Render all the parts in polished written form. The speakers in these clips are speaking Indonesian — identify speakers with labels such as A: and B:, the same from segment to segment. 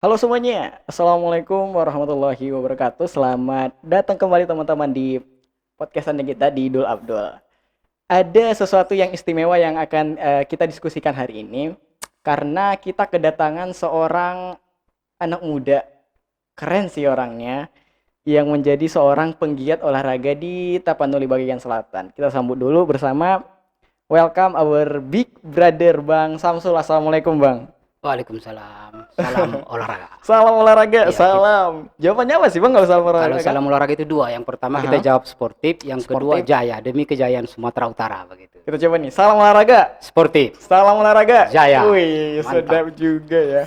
A: Halo semuanya, Assalamualaikum warahmatullahi wabarakatuh. Selamat datang kembali teman-teman di podcastan kita di Dul Abdul. Ada sesuatu yang istimewa yang akan kita diskusikan hari ini karena kita kedatangan seorang anak muda, keren sih orangnya, yang menjadi seorang penggiat olahraga di Tapanuli bagian selatan. Kita sambut dulu bersama welcome our big brother Bang Samsul. Assalamualaikum Bang.
B: Waalaikumsalam. Salam olahraga.
A: Salam olahraga,
B: Iya,
A: salam. Jawabannya apa sih Bang kalau salam
B: kalau
A: olahraga?
B: salam olahraga itu dua. Yang pertama kita
A: Aha,
B: jawab sportif, yang kedua
A: sportif.
B: jaya demi kejayaan Sumatera Utara begitu.
A: Kita coba nih, salam olahraga.
B: Sportif,
A: Salam olahraga.
B: jaya.
A: Wih, sedap
B: Mantap.
A: juga ya.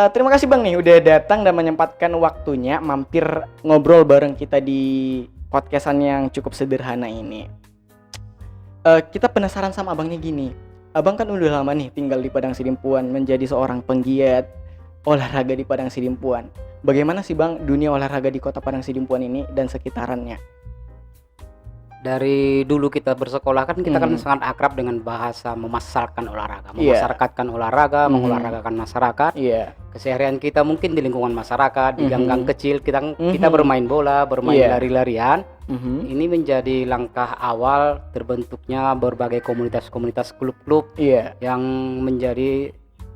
A: Terima kasih Bang nih udah datang dan menyempatkan waktunya mampir ngobrol bareng kita di podcastan yang cukup sederhana ini. Kita penasaran sama abangnya gini. Abang kan udah lama nih tinggal di Padang Sidimpuan, menjadi seorang penggiat olahraga di Padang Sidimpuan. Bagaimana sih Bang dunia olahraga di kota Padang Sidimpuan ini dan sekitarannya?
B: Dari dulu kita bersekolah kan kita kan
A: Mhm.
B: sangat akrab dengan bahasa memasarkan olahraga,
A: Iya.
B: memasyarakatkan olahraga,
A: Mhm.
B: mengolahragakan masyarakat.
A: Iya.
B: Keseharian kita mungkin di lingkungan masyarakat, di gang-gang
A: Mhm.
B: kecil kita
A: Mhm.
B: bermain bola, bermain
A: Iya.
B: lari-larian.
A: Mhm.
B: Ini menjadi langkah awal terbentuknya berbagai komunitas-komunitas klub-klub
A: Iya.
B: yang menjadi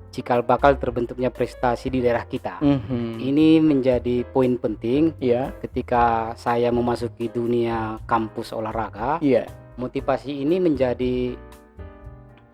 B: cikal bakal terbentuknya prestasi di daerah kita.
A: Mhm.
B: Ini menjadi poin penting
A: Iya.
B: ketika saya memasuki dunia kampus olahraga.
A: Iya.
B: Motivasi ini menjadi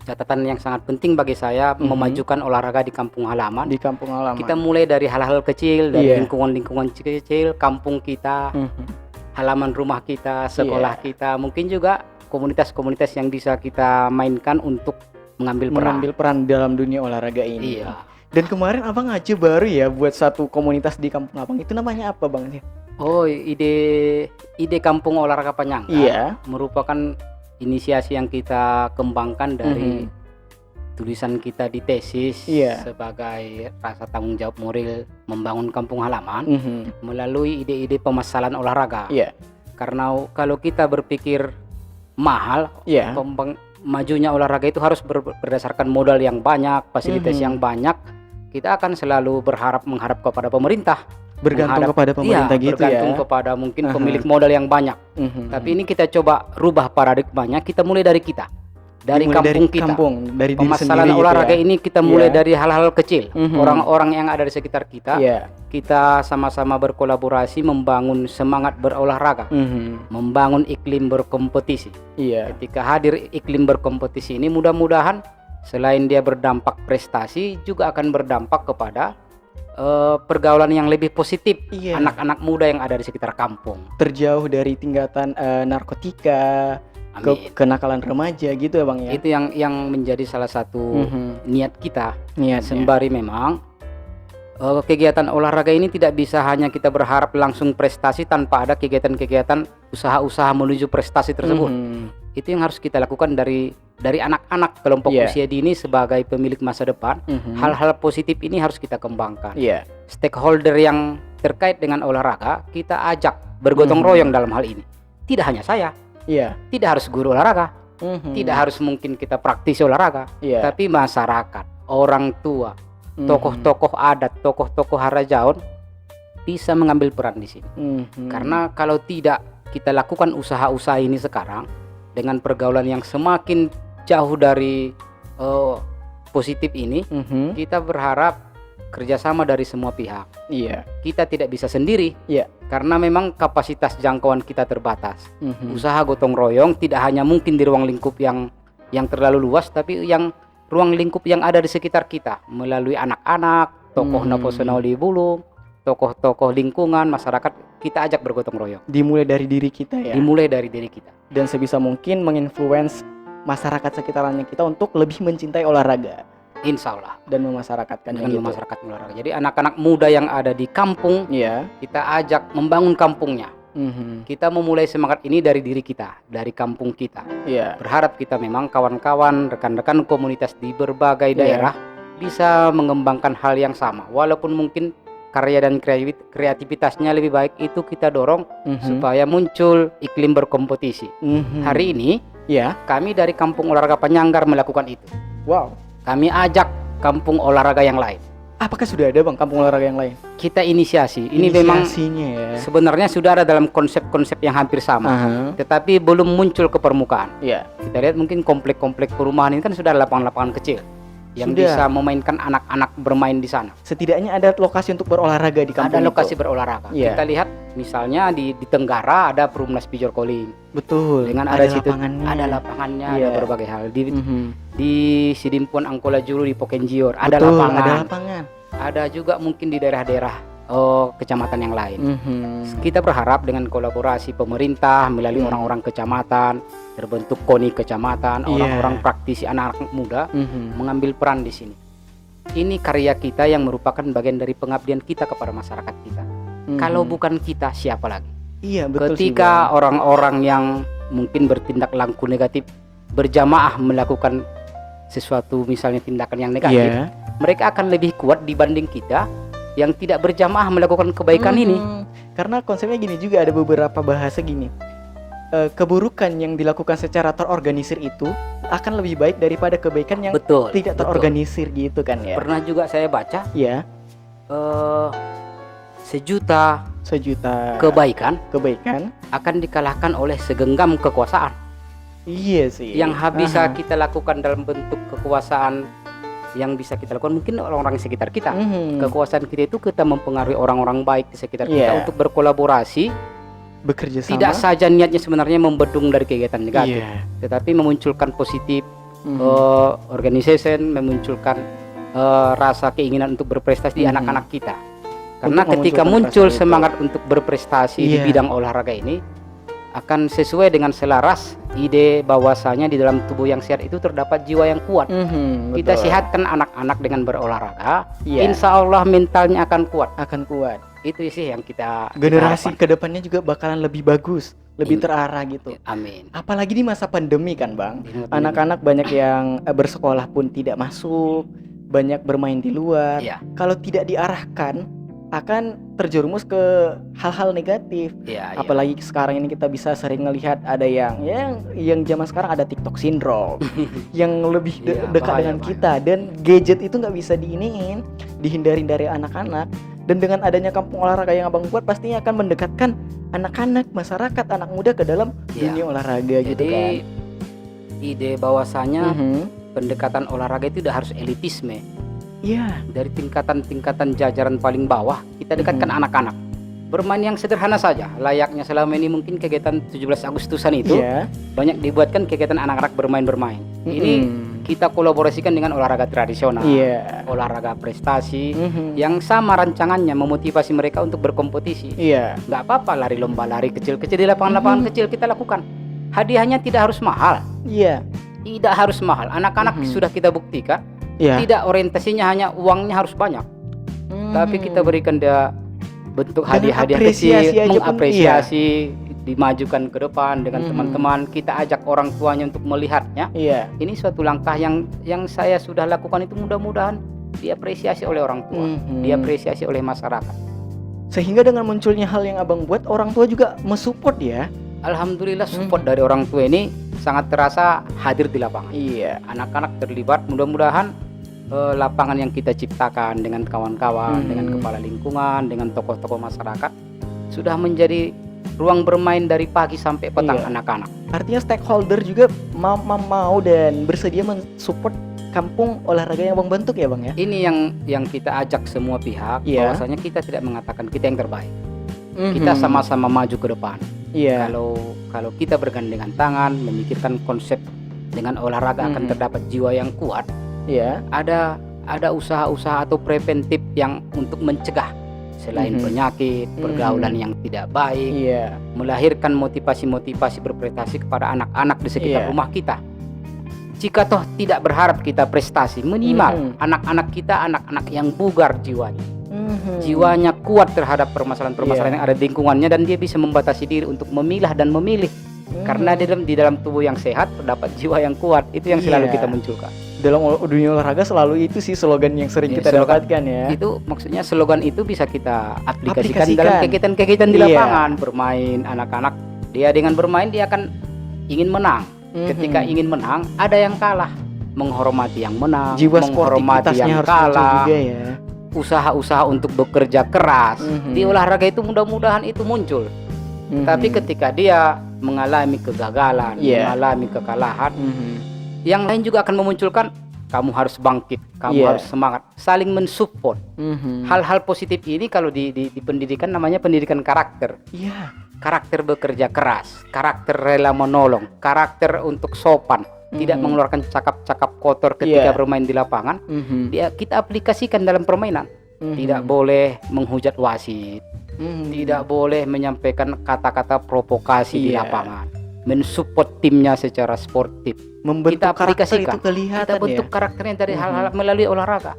B: catatan yang sangat penting bagi saya
A: Mhm.
B: memajukan olahraga di kampung halaman.
A: Di kampung halaman.
B: Kita mulai dari hal-hal kecil, dari
A: Iya.
B: lingkungan-lingkungan kecil, kampung kita,
A: Mhm.
B: halaman rumah kita, sekolah
A: Iya.
B: kita, mungkin juga komunitas-komunitas yang bisa kita mainkan untuk mengambil peran.
A: Mengambil peran dalam dunia olahraga ini.
B: Iya.
A: Dan kemarin abang aja baru ya buat satu komunitas di kampung abang. Itu namanya apa Bang?
B: Oh, ide kampung olahraga Penyangga
A: Iya.
B: merupakan inisiasi yang kita kembangkan dari tulisan kita di tesis
A: Iya.
B: sebagai rasa tanggung jawab moral membangun kampung halaman
A: Mhm.
B: melalui ide-ide pemasalan olahraga.
A: Iya.
B: Karena kalau kita berpikir mahal,
A: Iya.
B: majunya olahraga itu harus berdasarkan modal yang banyak, fasilitas
A: Mhm.
B: yang banyak. Kita akan selalu mengharap kepada pemerintah.
A: Bergantung kepada pemerintah gitu ya.
B: Bergantung kepada mungkin
A: Aha.
B: pemilik modal yang banyak.
A: Mhm.
B: Tapi ini kita coba rubah paradigmanya, kita mulai dari kita. Dari
A: Dimulai
B: kampung kita.
A: dari diri
B: Pemasaran
A: sendiri
B: olahraga
A: gitu ya.
B: ini kita mulai
A: Iya.
B: dari hal-hal kecil.
A: Mhm.
B: Orang-orang yang ada di sekitar kita.
A: Iya.
B: Kita sama-sama berkolaborasi membangun semangat berolahraga,
A: Mhm.
B: membangun iklim berkompetisi.
A: Iya.
B: Ketika hadir iklim berkompetisi ini, mudah-mudahan selain dia berdampak prestasi, juga akan berdampak kepada pergaulan yang lebih positif
A: Iya.
B: anak-anak muda yang ada di sekitar kampung.
A: Terjauh dari tingkatan narkotika,
B: Amin.
A: kenakalan remaja gitu ya Bang ya.
B: Itu yang menjadi salah satu
A: Mhm.
B: niat kita.
A: Niatnya.
B: Sembari memang kegiatan olahraga ini tidak bisa hanya kita berharap langsung prestasi tanpa ada kegiatan-kegiatan usaha-usaha menuju prestasi tersebut.
A: Mhm.
B: Itu yang harus kita lakukan dari anak-anak kelompok
A: Iya.
B: usia dini sebagai pemilik masa depan.
A: Mhm.
B: Hal-hal positif ini harus kita kembangkan.
A: Iya.
B: Stakeholder yang terkait dengan olahraga kita ajak bergotong
A: Mhm.
B: royong dalam hal ini. Tidak hanya saya,
A: Iya.
B: tidak harus guru olahraga,
A: Mhm.
B: tidak harus mungkin kita praktisi olahraga,
A: Iya.
B: tapi masyarakat, orang tua,
A: Mhm.
B: tokoh-tokoh adat, tokoh-tokoh harajaon bisa mengambil peran di sini.
A: Mhm.
B: Karena kalau tidak kita lakukan usaha-usaha ini sekarang dengan pergaulan yang semakin jauh dari positif ini,
A: Mhm.
B: kita berharap kerjasama dari semua pihak.
A: Iya.
B: Kita tidak bisa sendiri,
A: Iya.
B: karena memang kapasitas jangkauan kita terbatas.
A: Mhm.
B: Usaha gotong royong tidak hanya mungkin di ruang lingkup yang terlalu luas, tapi ruang lingkup yang ada di sekitar kita melalui anak-anak, tokoh nasional di Bulung, tokoh-tokoh lingkungan, masyarakat, kita ajak bergotong royong.
A: Dimulai dari diri kita ya.
B: Dimulai dari diri kita.
A: Dan sebisa mungkin menginfluence masyarakat sekitarnya kita untuk lebih mencintai olahraga
B: Insya Allah
A: dan memasyarakatkannya
B: dengan
A: gitu.
B: masyarakat olahraga. Jadi anak-anak muda yang ada di kampung
A: Iya.
B: kita ajak membangun kampungnya.
A: Mhm.
B: Kita memulai semangat ini dari diri kita, dari kampung kita.
A: Iya.
B: Berharap kita memang kawan-kawan, rekan-rekan komunitas di berbagai
A: Iya.
B: daerah bisa mengembangkan hal yang sama. Walaupun mungkin karya dan kreativitasnya lebih baik, itu kita dorong
A: Mhm.
B: supaya muncul iklim berkompetisi.
A: Mhm.
B: Hari ini
A: Ya.
B: kami dari Kampung Olahraga Panyanggar melakukan itu.
A: Wow.
B: Kami ajak kampung olahraga yang lain.
A: Apakah sudah ada Bang kampung olahraga yang lain?
B: Kita inisiasi. Ini memang
A: Inisiasinya ya.
B: sebenarnya sudah ada dalam konsep-konsep yang hampir sama,
A: Aha.
B: tetapi belum muncul ke permukaan.
A: Iya.
B: Kita lihat mungkin komplek-komplek perumahan ini kan sudah ada lapangan-lapangan kecil yang
A: Sudah.
B: bisa memainkan anak-anak bermain di sana.
A: Setidaknya ada lokasi untuk berolahraga di kampung
B: Ada lokasi
A: itu.
B: berolahraga.
A: Iya.
B: Kita lihat misalnya di Tenggara ada Perumnas Pijor Koling.
A: Betul.
B: Dengan
A: ada
B: ada situ
A: lapangannya.
B: ada lapangannya,
A: Iya.
B: ada berbagai hal.
A: Mhm.
B: Di Sidimpuan Angkola Juru di Pokenjior ada
A: Betul,
B: lapangan.
A: ada lapangan.
B: Ada juga mungkin di daerah-daerah kecamatan yang lain.
A: Mhm.
B: Kita berharap dengan kolaborasi pemerintah melalui orang-orang kecamatan, terbentuk KONI kecamatan,
A: Iya.
B: orang-orang praktisi anak-anak muda
A: Mhm.
B: mengambil peran di sini. Ini karya kita yang merupakan bagian dari pengabdian kita kepada masyarakat kita.
A: Mhm.
B: Kalau bukan kita, siapa lagi?
A: Iya, betul sih,
B: Ketika
A: Bang.
B: orang-orang yang mungkin bertindak laku negatif berjamaah melakukan sesuatu, misalnya tindakan yang negatif,
A: Iya.
B: mereka akan lebih kuat dibanding kita yang tidak berjamaah melakukan kebaikan ini.
A: Karena konsepnya gini juga, ada beberapa bahasa gini. Keburukan yang dilakukan secara terorganisir itu akan lebih baik daripada kebaikan yang
B: Betul.
A: tidak
B: betul.
A: terorganisir gitu kan ya.
B: Pernah juga saya baca
A: Ya,
B: sejuta
A: sejuta
B: kebaikan
A: kebaikan.
B: akan dikalahkan oleh segenggam kekuasaan.
A: Iya sih.
B: Yang bisa
A: Aha.
B: kita lakukan dalam bentuk kekuasaan yang bisa kita lakukan mungkin orang-orang di sekitar kita.
A: Mhm.
B: Kekuasaan kita itu kita mempengaruhi orang-orang baik di sekitar kita
A: Iya.
B: untuk berkolaborasi.
A: Bekerja sama.
B: Tidak saja niatnya sebenarnya membendung dari kegiatan negatif,
A: Iya.
B: tetapi memunculkan positif
A: Mhm.
B: organization, memunculkan rasa keinginan untuk berprestasi di
A: Mhm.
B: anak-anak kita. Karena
A: Untuk
B: ketika
A: memunculkan
B: muncul
A: prestasi itu.
B: semangat untuk berprestasi di
A: Iya.
B: bidang olahraga ini, akan sesuai dengan selaras ide bahwasanya di dalam tubuh yang sehat itu terdapat jiwa yang kuat.
A: Mhm,
B: Kita
A: betul.
B: sehatkan anak-anak dengan berolahraga,
A: Iya.
B: insya Allah mentalnya akan kuat.
A: Akan kuat.
B: Itu sih yang kita
A: Generasi
B: harapkan.
A: kedepannya juga bakalan lebih bagus, lebih
B: Ini-
A: terarah gitu.
B: Amin.
A: Apalagi di masa pandemi kan, Bang.
B: Di masa
A: Anak-anak banyak yang bersekolah pun tidak masuk, banyak bermain di luar.
B: Iya.
A: Kalau tidak diarahkan, akan terjerumus ke hal-hal negatif.
B: Iya, iya.
A: Apalagi sekarang ini kita bisa sering ngelihat ada yang zaman sekarang ada TikTok syndrome yang lebih
B: Iya,
A: dekat
B: bahaya,
A: dengan
B: bahaya.
A: kita, dan gadget itu nggak bisa dihindarin dari anak-anak. Dan dengan adanya kampung olahraga yang Abang buat, pastinya akan mendekatkan anak-anak, masyarakat, anak muda ke dalam
B: Iya.
A: dunia olahraga gitu
B: Jadi
A: kan.
B: ide bahwasanya
A: Mhm.
B: pendekatan olahraga itu tidak harus elitisme.
A: Iya.
B: Dari tingkatan-tingkatan jajaran paling bawah kita dekatkan
A: Mhm.
B: anak-anak. Bermain yang sederhana saja, layaknya selama ini mungkin kegiatan 17 Agustusan itu
A: Iya.
B: banyak dibuatkan kegiatan anak-anak bermain-bermain. Ini
A: Mhm.
B: kita kolaborasikan dengan olahraga tradisional,
A: Iya.
B: olahraga prestasi
A: Mhm.
B: yang sama rancangannya memotivasi mereka untuk berkompetisi.
A: Iya.
B: Nggak apa-apa lari lomba lari kecil-kecil di lapangan-lapangan kecil kita lakukan. Hadiahnya tidak harus mahal,
A: Iya.
B: tidak harus mahal. Anak-anak
A: Mhm.
B: sudah kita buktikan
A: Iya.
B: tidak orientasinya hanya uangnya harus banyak, tapi kita berikan dia bentuk
A: Dengan
B: hadiah-hadiah
A: apresiasi
B: kecil,
A: aja pun,
B: mengapresiasi, dimajukan ke depan dengan
A: Mhm.
B: teman-teman. Kita ajak orang tuanya untuk melihatnya.
A: Iya.
B: Ini suatu langkah yang saya sudah lakukan, itu mudah-mudahan diapresiasi oleh orang tua,
A: Mhm.
B: diapresiasi oleh masyarakat.
A: Sehingga dengan munculnya hal yang Abang buat, orang tua juga mensupport ya.
B: Alhamdulillah support dari orang tua ini sangat terasa hadir di lapangan.
A: Iya.
B: Anak-anak terlibat, mudah-mudahan lapangan yang kita ciptakan dengan kawan-kawan, dengan kepala lingkungan, dengan tokoh-tokoh masyarakat sudah menjadi ruang bermain dari pagi sampai petang
A: Iya.
B: anak-anak.
A: Artinya stakeholder juga mau dan bersedia mensupport kampung olahraga yang Abang bentuk ya, Bang ya.
B: Ini yang kita ajak semua pihak,
A: Iya.
B: bahwasanya kita tidak mengatakan kita yang terbaik. Kita sama-sama maju ke depan.
A: Iya.
B: Kalau kita bergandengan tangan memikirkan konsep dengan olahraga akan terdapat jiwa yang kuat.
A: Iya.
B: Ada usaha-usaha atau preventif yang untuk mencegah selain penyakit, pergaulan yang tidak baik,
A: Iya.
B: melahirkan motivasi-motivasi berprestasi kepada anak-anak di sekitar
A: Iya.
B: rumah kita. Jika toh tidak berharap kita prestasi, minimal anak-anak kita anak-anak yang bugar jiwanya. Jiwanya kuat terhadap permasalahan-permasalahan yang ada di lingkungannya, dan dia bisa membatasi diri untuk memilah dan memilih. Karena di dalam tubuh yang sehat terdapat jiwa yang kuat. Itu yang selalu
A: Iya.
B: kita munculkan.
A: dalam dunia olahraga selalu itu sih slogan yang sering
B: Ya,
A: kita
B: slogan
A: dapatkan ya.
B: Itu maksudnya slogan itu bisa kita aplikasikan
A: Aplikasikan.
B: dalam kegiatan-kegiatan di
A: Iya.
B: lapangan. Bermain anak-anak, dia dengan bermain dia akan ingin menang. Ketika ingin menang, ada yang kalah. Menghormati yang menang,
A: Jiwa
B: menghormati
A: sportivitasnya
B: yang
A: harus muncul
B: kalah.
A: juga ya.
B: Usaha-usaha untuk bekerja keras di olahraga itu mudah-mudahan itu muncul. Tapi ketika dia mengalami kegagalan,
A: Iya.
B: mengalami kekalahan, yang lain juga akan memunculkan kamu harus bangkit, kamu
A: Iya.
B: harus semangat, saling mensupport. Hal-hal positif ini kalau di pendidikan namanya pendidikan karakter.
A: Iya.
B: Karakter bekerja keras, karakter rela menolong, karakter untuk sopan, tidak mengeluarkan cakap-cakap kotor ketika
A: Iya.
B: bermain di lapangan. Kita aplikasikan dalam permainan. Tidak boleh menghujat wasit, tidak boleh menyampaikan kata-kata provokasi di
A: Iya.
B: lapangan, mensupport timnya secara sportif.
A: Membentuk
B: Kita
A: karakter
B: aplikasikan,
A: itu kelihatan
B: kita bentuk
A: ya.
B: karakternya dari hal-hal melalui olahraga.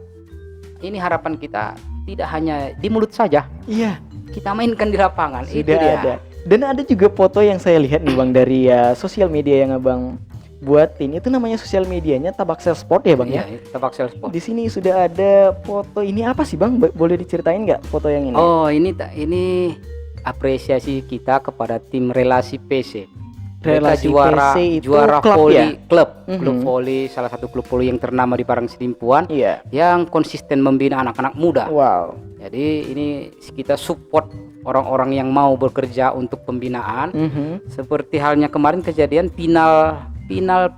B: Ini harapan kita tidak hanya di mulut saja,
A: Iya.
B: kita mainkan di lapangan. Itu
A: Sudah
B: dia.
A: ada. Dan ada juga foto yang saya lihat nih Bang dari sosial media yang Abang buatin. Itu namanya sosial medianya Tabaksel Sport ya Bang ya.
B: Iya, Tabaksel Sport.
A: Di sini sudah ada foto, ini apa sih Bang? Boleh diceritain nggak foto yang ini?
B: Oh, ini apresiasi kita kepada tim Relasi PC. Mereka
A: Relasi
B: juara
A: PC itu
B: juara
A: klub
B: voli,
A: ya?
B: klub voli, salah satu klub voli yang ternama di Parangsidimpuan
A: Iya.
B: yang konsisten membina anak-anak muda.
A: Wow.
B: Jadi ini kita support orang-orang yang mau bekerja untuk pembinaan. Seperti halnya kemarin kejadian final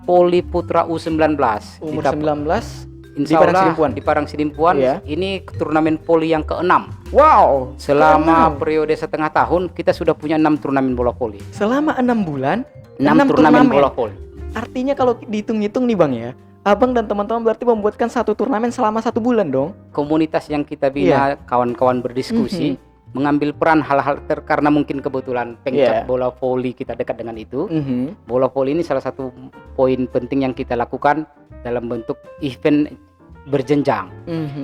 B: Poli Putra U19
A: Umur
B: di
A: 19
B: Insya
A: di
B: Allah
A: Parangsidimpuan.
B: di Parangsidimpuan.
A: Iya.
B: Ini turnamen poli yang ke-6.
A: Wow.
B: Selama
A: Keenam.
B: periode setengah tahun kita sudah punya 6 turnamen bola voli.
A: Selama 6 bulan
B: 6
A: 6
B: turnamen
A: turnamen.
B: bola voli.
A: Artinya kalau dihitung-hitung nih Bang ya, Abang dan teman-teman berarti membuatkan satu turnamen selama 1 bulan dong.
B: Komunitas yang kita bina, kawan-kawan berdiskusi, mengambil peran hal-hal karena mungkin kebetulan pengcap
A: Iya.
B: bola voli kita dekat dengan itu. Bola voli ini salah satu poin penting yang kita lakukan dalam bentuk event berjenjang.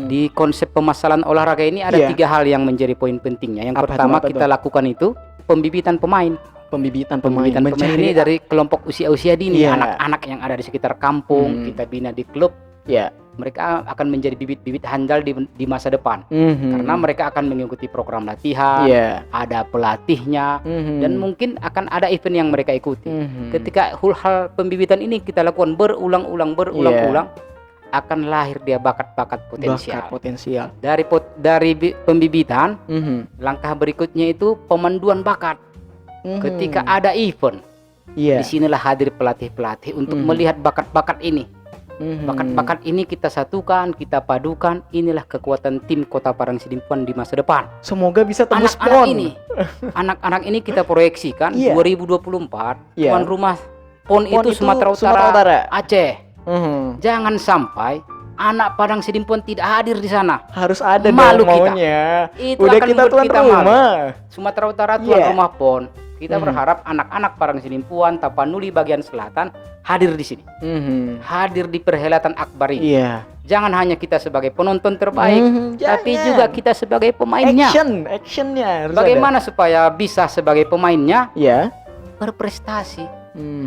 B: Di konsep pemasaran olahraga ini ada
A: Iya.
B: 3 hal yang menjadi poin pentingnya. Yang
A: Apa
B: pertama
A: tuh?
B: kita lakukan itu pembibitan pemain.
A: Pembibitan pemain,
B: Pembibitan pemain ini dari kelompok usia-usia dini,
A: Iya.
B: anak-anak yang ada di sekitar kampung, kita bina di klub.
A: ya.
B: Mereka akan menjadi bibit-bibit handal di masa depan. Karena mereka akan mengikuti program latihan,
A: Iya.
B: ada pelatihnya, dan mungkin akan ada event yang mereka ikuti. Ketika hal pembibitan ini kita lakukan berulang-ulang, akan lahir dia bakat-bakat potensial.
A: Bakat potensial.
B: Dari pembibitan, langkah berikutnya itu pemanduan bakat. Ketika ada event,
A: Iya.
B: disinilah hadir pelatih-pelatih untuk melihat bakat-bakat ini. Bakat-bakat ini kita satukan, kita padukan. Inilah kekuatan tim Kota Parangsidimpuan di masa depan.
A: Semoga bisa tembus
B: Anak-anak
A: PON.
B: ini, anak-anak ini kita proyeksikan
A: Iya.
B: 2024
A: Iya.
B: tuan rumah PON
A: PON
B: itu Sumatera
A: Sumatera
B: Utara,
A: Utara.
B: Aceh.
A: Mhm.
B: Jangan sampai anak Parangsidimpuan tidak hadir di sana.
A: Harus ada
B: Malu
A: dong
B: kita.
A: maunya.
B: Itu
A: Udah
B: akan
A: kita
B: membuat
A: tuan
B: kita
A: rumah.
B: Sumatera Utara tuan
A: Iya.
B: rumah PON. Kita berharap anak-anak Parangsidimpuan, Tapanuli bagian selatan hadir di sini. Hadir di perhelatan akbar ini.
A: Iya.
B: Jangan hanya kita sebagai penonton terbaik, tapi
A: Jangan.
B: juga kita sebagai pemainnya.
A: Actionnya harus
B: Bagaimana supaya bisa sebagai pemainnya
A: ada. Iya.
B: berprestasi?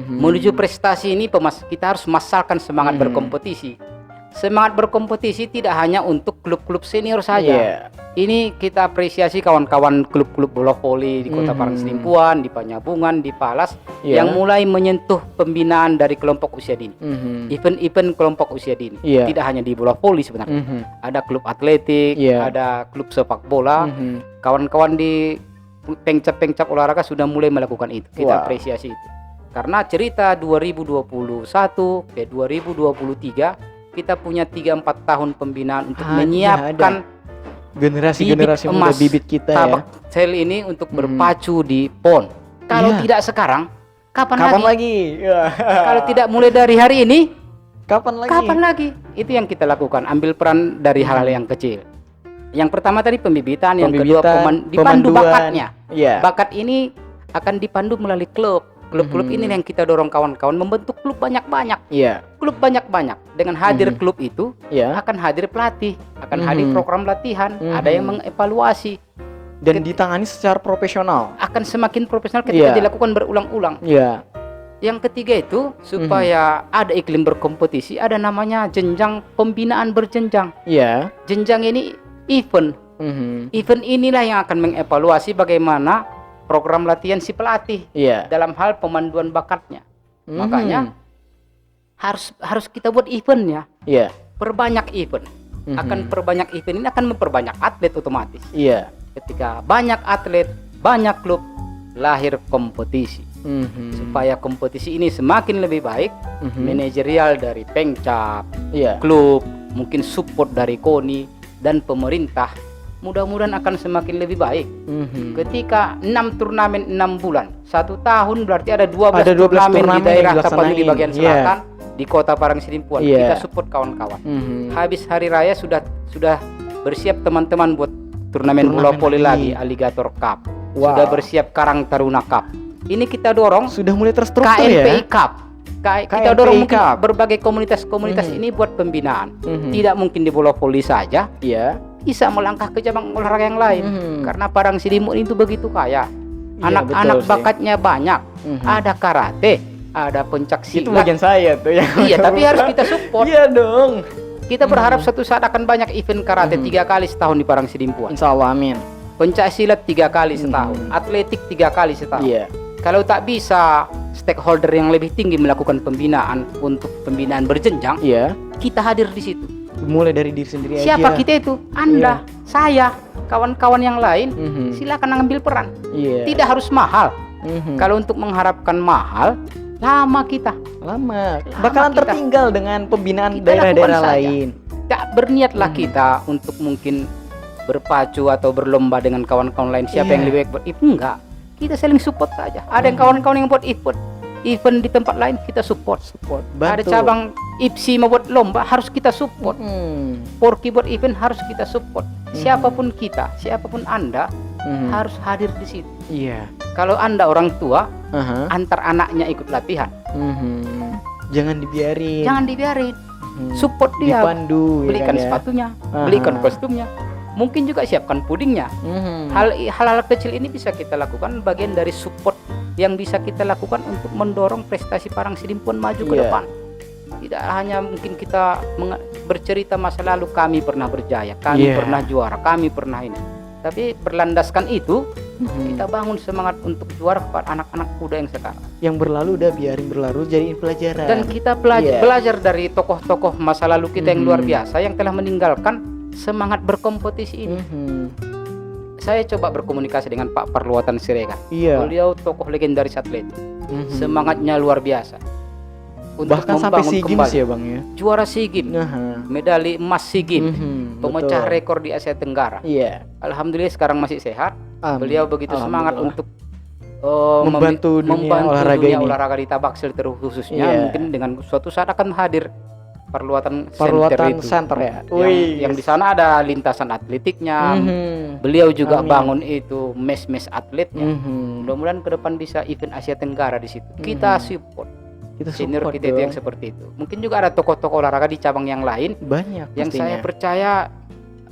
B: Menuju prestasi ini kita harus masalkan semangat berkompetisi. Semangat berkompetisi tidak hanya untuk klub-klub senior saja.
A: Iya.
B: Ini kita apresiasi kawan-kawan klub-klub bola voli di Kota Parangsidimpuan, di Panyabungan, di Palas,
A: Iya.
B: yang mulai menyentuh pembinaan dari kelompok usia dini. Event-event kelompok usia dini.
A: Iya.
B: Tidak hanya di bola voli sebenarnya. Ada klub atletik,
A: Iya.
B: ada klub sepak bola. Kawan-kawan di pengcap-pengcap olahraga sudah mulai melakukan itu. Kita
A: Wow.
B: apresiasi itu. Karena cerita 2021 ke 2023 kita punya 3-4 tahun pembinaan untuk menyiapkan
A: generasi-generasi
B: bibit
A: muda
B: emas
A: bibit kita ya.
B: Tabaksel ini untuk berpacu di PON. Kalau
A: Iya.
B: tidak sekarang, kapan
A: Kapan
B: lagi?
A: lagi? Ya.
B: Kalau tidak mulai dari hari ini,
A: Kapan lagi?
B: kapan lagi? Itu yang kita lakukan, ambil peran dari hal-hal yang kecil. Yang pertama tadi pembibitan, yang kedua dipandu
A: pemanduan.
B: bakatnya.
A: Iya.
B: Bakat ini akan dipandu melalui klub. Klub-klub ini yang kita dorong kawan-kawan membentuk klub banyak-banyak.
A: Iya.
B: Klub banyak-banyak. Dengan hadir klub itu,
A: Iya.
B: akan hadir pelatih, akan hadir program latihan, ada yang mengevaluasi,
A: Dan ditangani secara profesional.
B: akan semakin profesional ketika
A: Iya.
B: dilakukan berulang-ulang.
A: Iya.
B: Yang ketiga itu supaya ada iklim berkompetisi, ada namanya jenjang pembinaan berjenjang.
A: Iya.
B: Jenjang ini event. Event inilah yang akan mengevaluasi bagaimana program latihan si pelatih
A: Iya.
B: dalam hal pemanduan bakatnya. Makanya harus kita buat eventnya.
A: Iya.
B: Perbanyak event. Akan perbanyak event ini akan memperbanyak atlet otomatis.
A: Iya.
B: Ketika banyak atlet, banyak klub, lahir kompetisi. Supaya kompetisi ini semakin lebih baik, manajerial dari Pengcap,
A: Iya.
B: klub, mungkin support dari KONI dan pemerintah, mudah-mudahan akan semakin lebih baik. Ketika 6 turnamen 6 bulan, 1 tahun berarti ada 12 turnamen di daerah tepatnya di bagian selatan, di kota Parangsidimpuan. Kita support kawan-kawan. Habis hari raya sudah bersiap teman-teman buat turnamen bola voli lagi, Alligator Cup. Sudah bersiap Karang Taruna Cup. Ini kita dorong
A: Sudah mulai terstruktur
B: KNPI
A: ya.
B: Cup. Kita dorong mungkin berbagai komunitas-komunitas ini buat pembinaan. Tidak mungkin di bola voli saja.
A: Iya.
B: Bisa melangkah ke cabang olahraga yang lain. Karena Parangsidimpuan itu begitu kaya.
A: Iya,
B: Anak-anak
A: betul sih.
B: bakatnya banyak. Ada karate, ada pencak
A: Itu
B: silat.
A: bagian saya tuh yang
B: Iya, tapi harus kita support.
A: Iya dong.
B: Kita berharap suatu saat akan banyak event karate 3 kali setahun di Parangsidimpuan.
A: Insya Allah, amin.
B: Pencak silat 3 kali setahun. Atletik 3 kali setahun.
A: Iya.
B: Kalau tak bisa stakeholder yang lebih tinggi melakukan pembinaan untuk pembinaan berjenjang,
A: Iya.
B: kita hadir di situ.
A: Mulai dari diri sendiri
B: Siapa
A: aja.
B: kita itu? Anda, saya, kawan-kawan yang lain, silakan ambil peran.
A: Iya.
B: Tidak harus mahal. Kalau untuk mengharapkan mahal, lama kita.
A: Lama. Bakalan
B: kita.
A: tertinggal dengan pembinaan
B: Kita
A: daerah-daerah
B: lakukan saja.
A: lain.
B: Tak berniatlah kita untuk mungkin berpacu atau berlomba dengan kawan-kawan lain siapa yang lebih baik buat event. Enggak. Kita saling support saja. Ada yang kawan-kawan yang buat event di tempat lain, kita support. Ada
A: Bantu.
B: cabang IPSI mau buat lomba, harus kita support. Porki buat event, harus kita support. Siapapun kita, siapapun Anda, harus hadir di situ.
A: Iya.
B: Kalau Anda orang tua,
A: Aha.
B: antar anaknya ikut latihan.
A: Jangan dibiarin.
B: Jangan dibiarin. Support dia.
A: Dipandu. ya
B: Belikan
A: kan ya?
B: sepatunya, belikan kostumnya. Mungkin juga siapkan pudingnya. Hal-hal kecil ini bisa kita lakukan, bagian dari support yang bisa kita lakukan untuk mendorong prestasi Parangsidimpuan maju ke depan. Tidak hanya mungkin kita bercerita masa lalu kami pernah berjaya, kami pernah juara, kami pernah ini. Tapi berlandaskan itu, kita bangun semangat untuk juara kepada anak-anak muda yang sekarang.
A: Yang berlalu udah biarin berlalu, jadiin pelajaran.
B: Dan kita belajar dari tokoh-tokoh masa lalu kita yang luar biasa yang telah meninggalkan semangat berkompetisi ini. Saya coba berkomunikasi dengan Pak Parluatan Siregar.
A: Iya.
B: Beliau tokoh legendaris atlet. Semangatnya luar biasa. Untuk
A: Bahkan sampai
B: membangun
A: SEA Games
B: kembali.
A: ya Bang ya.
B: Juara SEA Games, medali emas SEA Games, pemecah
A: betul.
B: rekor di Asia Tenggara.
A: Iya.
B: Alhamdulillah sekarang masih sehat.
A: Amin.
B: Beliau begitu semangat
A: Alhamdulillah.
B: untuk
A: Membantu dunia olahraga ini.
B: olahraga di Tabaksel khususnya.
A: Iya.
B: Mungkin dengan suatu saat akan hadir Parluatan
A: Parluatan
B: Center itu.
A: Center ya.
B: Yang di sana ada lintasan atletiknya. Beliau juga bangun itu mes-mes atletnya. Mudah-mudahan ke depan bisa event Asia Tenggara di situ. Kita support. Senior
A: support
B: kita itu yang seperti itu. Mungkin juga ada tokoh-tokoh olahraga di cabang yang lain
A: banyak
B: yang
A: pastinya.
B: saya percaya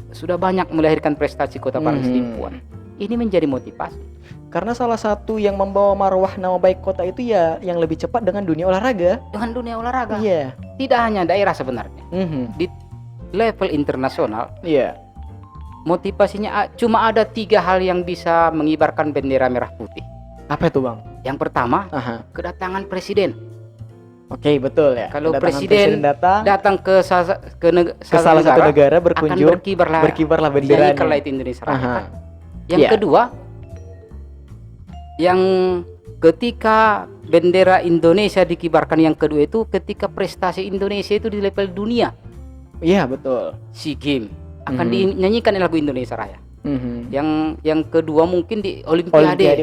B: sudah banyak melahirkan prestasi Kota Parangsidimpuan. Ini menjadi motivasi.
A: Karena salah satu yang membawa marwah nama baik kota itu ya yang lebih cepat dengan dunia olahraga.
B: Dengan dunia olahraga.
A: Iya.
B: Tidak hanya daerah sebenarnya. Di level internasional,
A: Iya.
B: motivasinya cuma ada 3 hal yang bisa mengibarkan bendera merah putih.
A: Apa itu Bang?
B: Yang pertama,
A: Aha.
B: kedatangan presiden.
A: Oke, betul ya.
B: Kalau
A: Kedatangan
B: presiden
A: datang
B: ke salah
A: satu negara
B: akan
A: berkunjung, berkibarlah benderanya.
B: Kalau itu Indonesia Raya.
A: Aha.
B: Yang
A: Iya.
B: kedua, yang ketika bendera Indonesia dikibarkan, yang kedua itu ketika prestasi Indonesia itu di level dunia.
A: Iya, betul.
B: SEA Games akan dinyanyikan lagu Indonesia Raya. Yang kedua mungkin di Olimpiade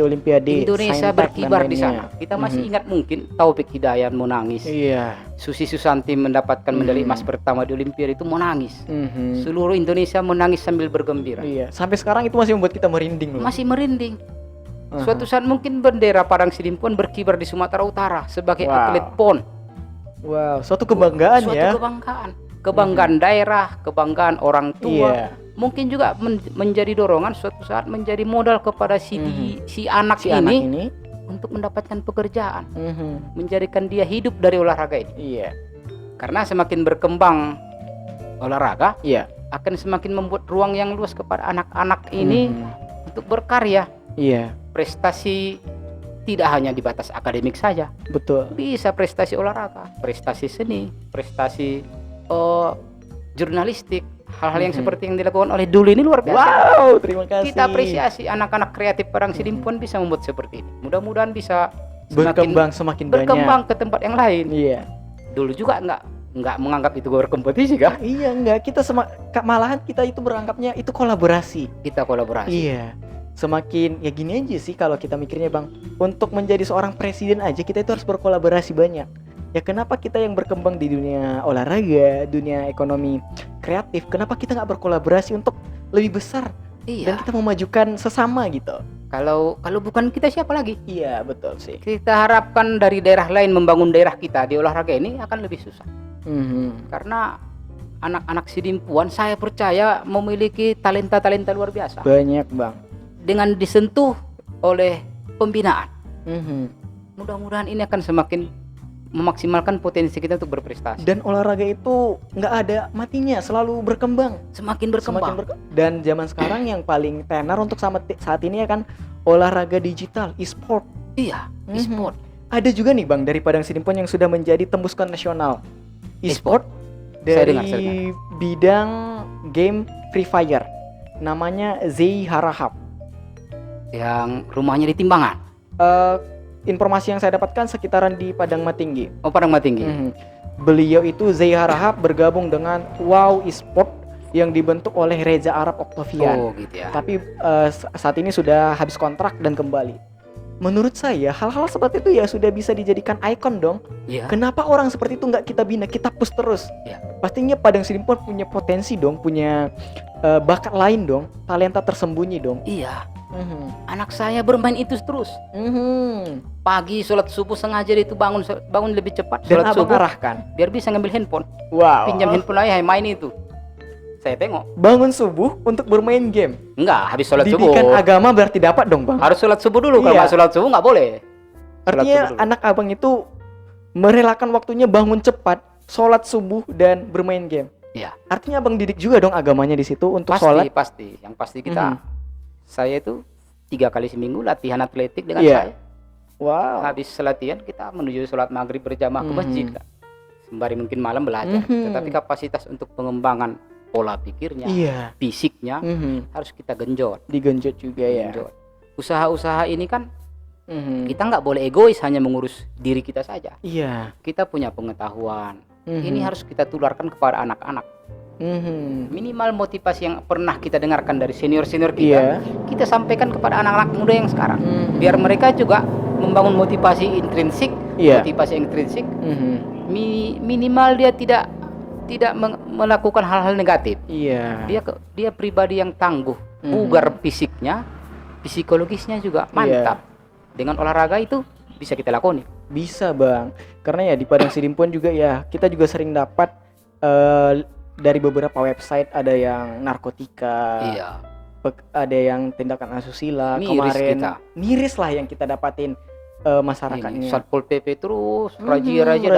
B: Indonesia
A: Saintek
B: berkibar
A: dan
B: di
A: lainnya.
B: sana. Kita masih ingat mungkin Taufik Hidayat mau nangis.
A: Iya.
B: Susi Susanti mendapatkan medali emas pertama di Olimpiade itu mau nangis. Seluruh Indonesia menangis sambil bergembira.
A: Iya. Sampai sekarang itu masih membuat kita merinding loh.
B: Masih merinding. Suatu saat mungkin bendera Parangsidimpuan berkibar di Sumatera Utara sebagai atlet PON.
A: Wow, suatu kebanggaan ya.
B: Suatu kebanggaan daerah, kebanggaan orang tua.
A: Iya.
B: Mungkin juga menjadi dorongan suatu saat menjadi modal kepada si anak
A: Si anak
B: ini
A: ini
B: untuk mendapatkan pekerjaan,
A: Mhm.
B: menjadikan dia hidup dari olahraga ini.
A: Iya.
B: Karena semakin berkembang olahraga,
A: Iya.
B: akan semakin membuat ruang yang luas kepada anak-anak ini
A: Mhm.
B: untuk berkarya.
A: Iya,
B: Prestasi tidak hanya di batas akademik saja,
A: betul.
B: bisa prestasi olahraga, prestasi seni, prestasi jurnalistik, hal-hal yang
A: Mhm.
B: seperti yang dilakukan oleh Dul ini luar biasa.
A: Wow, terima kasih.
B: Kita apresiasi anak-anak kreatif Padang Sidimpuan bisa membuat seperti ini. Mudah-mudahan bisa semakin
A: Semakin
B: berkembang
A: banyak.
B: ke tempat yang lain.
A: Iya.
B: Dulu juga nggak menganggap itu berkompetisi kah?
A: Iya, enggak. Malahan kita itu beranggapnya itu kolaborasi.
B: Kita kolaborasi.
A: Iya. Semakin ya gini aja sih kalau kita mikirnya, Bang. Untuk menjadi seorang presiden aja kita itu harus berkolaborasi banyak. Ya kenapa kita yang berkembang di dunia olahraga, dunia ekonomi kreatif, kenapa kita nggak berkolaborasi untuk lebih besar dan
B: Iya.
A: kita memajukan sesama gitu?
B: Kalau bukan kita siapa lagi?
A: Iya, betul sih.
B: Kita harapkan dari daerah lain membangun daerah kita di olahraga ini akan lebih susah.
A: Mhm.
B: Karena anak-anak Sidimpuan saya percaya memiliki talenta-talenta luar biasa.
A: Banyak, Bang.
B: Dengan disentuh oleh pembinaan,
A: Mhm.
B: mudah-mudahan ini akan semakin memaksimalkan potensi kita untuk berprestasi.
A: Dan olahraga itu nggak ada matinya, selalu berkembang.
B: Semakin berkembang.
A: Dan zaman sekarang yang paling tenar untuk saat ini ya kan olahraga digital, e-sport.
B: Iya,
A: Mhm.
B: e-sport.
A: Ada juga nih, Bang, dari Padang Sidimpuan yang sudah menjadi tembus ke nasional. E-sport
B: Saya
A: dari
B: dengar.
A: bidang game Free Fire. Namanya Zei Harahap.
B: Yang rumahnya di Timbangan.
A: Informasi yang saya dapatkan sekitaran di Padang Matinggi.
B: Oh, Padang Matinggi.
A: Mhm. Beliau itu Zei Harahap bergabung dengan WOW Esport yang dibentuk oleh Reza Arab Octavian.
B: Oh, gitu ya.
A: Tapi saat ini sudah habis kontrak dan kembali. Menurut saya hal-hal seperti itu ya sudah bisa dijadikan ikon dong.
B: Iya.
A: Kenapa orang seperti itu nggak kita bina, kita push terus?
B: Iya.
A: Pastinya Padang Sidimpuan punya potensi dong, punya bakat lain dong, talenta tersembunyi dong.
B: Iya.
A: Mhm.
B: Anak saya bermain itu terus.
A: Mhm.
B: Pagi sholat subuh sengaja dia itu bangun lebih cepat
A: Dan
B: sholat
A: abang
B: subuh
A: arahkan.
B: biar bisa ngambil handphone.
A: Wow.
B: Pinjam handphone ayah main itu. Saya tengok.
A: Bangun subuh untuk bermain game.
B: Enggak, habis sholat
A: Didikan
B: subuh.
A: agama berarti dapat dong, Bang.
B: Harus sholat subuh dulu. Kalau
A: Iya.
B: nggak sholat subuh nggak boleh. Sholat
A: Artinya
B: subuh dulu.
A: anak abang itu merelakan waktunya bangun cepat, sholat subuh dan bermain game.
B: Iya.
A: Artinya abang didik juga dong agamanya di situ untuk
B: Pasti,
A: sholat.
B: pasti. Yang pasti kita,
A: Mhm.
B: saya itu 3 kali seminggu latihan atletik dengan
A: Iya.
B: saya.
A: Wow.
B: Habis latihan kita menuju sholat maghrib berjamaah ke
A: Mhm.
B: masjid, Kak. Sembari mungkin malam belajar.
A: Mhm.
B: Tetapi kapasitas untuk pengembangan pola pikirnya,
A: Iya.
B: fisiknya
A: Mhm.
B: harus kita genjot.
A: Digenjot juga ya.
B: Genjot. Usaha-usaha ini kan
A: Mhm.
B: kita nggak boleh egois hanya mengurus diri kita saja.
A: Iya.
B: Kita punya pengetahuan.
A: Mhm.
B: Ini harus kita tularkan kepada anak-anak.
A: Mhm.
B: Minimal motivasi yang pernah kita dengarkan dari senior-senior
A: Iya.
B: kita sampaikan kepada anak-anak muda yang sekarang.
A: Mhm.
B: Biar mereka juga membangun motivasi intrinsik,
A: Iya.
B: motivasi intrinsik.
A: Mhm.
B: Minimal dia tidak melakukan hal-hal negatif.
A: Iya.
B: Dia pribadi yang tangguh,
A: Mhm.
B: bugar fisiknya, psikologisnya juga mantap. Dengan olahraga itu bisa kita lakoni.
A: Bisa, Bang. Karena ya di Padang Sidimpuan juga ya kita juga sering dapat dari beberapa website ada yang narkotika,
B: Iya.
A: ada yang tindakan asusila.
B: Miris
A: Kemarin
B: kita.
A: miris lah yang kita dapatin masyarakatnya.
B: Ini Satpol PP terus
A: Mhm,
B: razia
A: razia.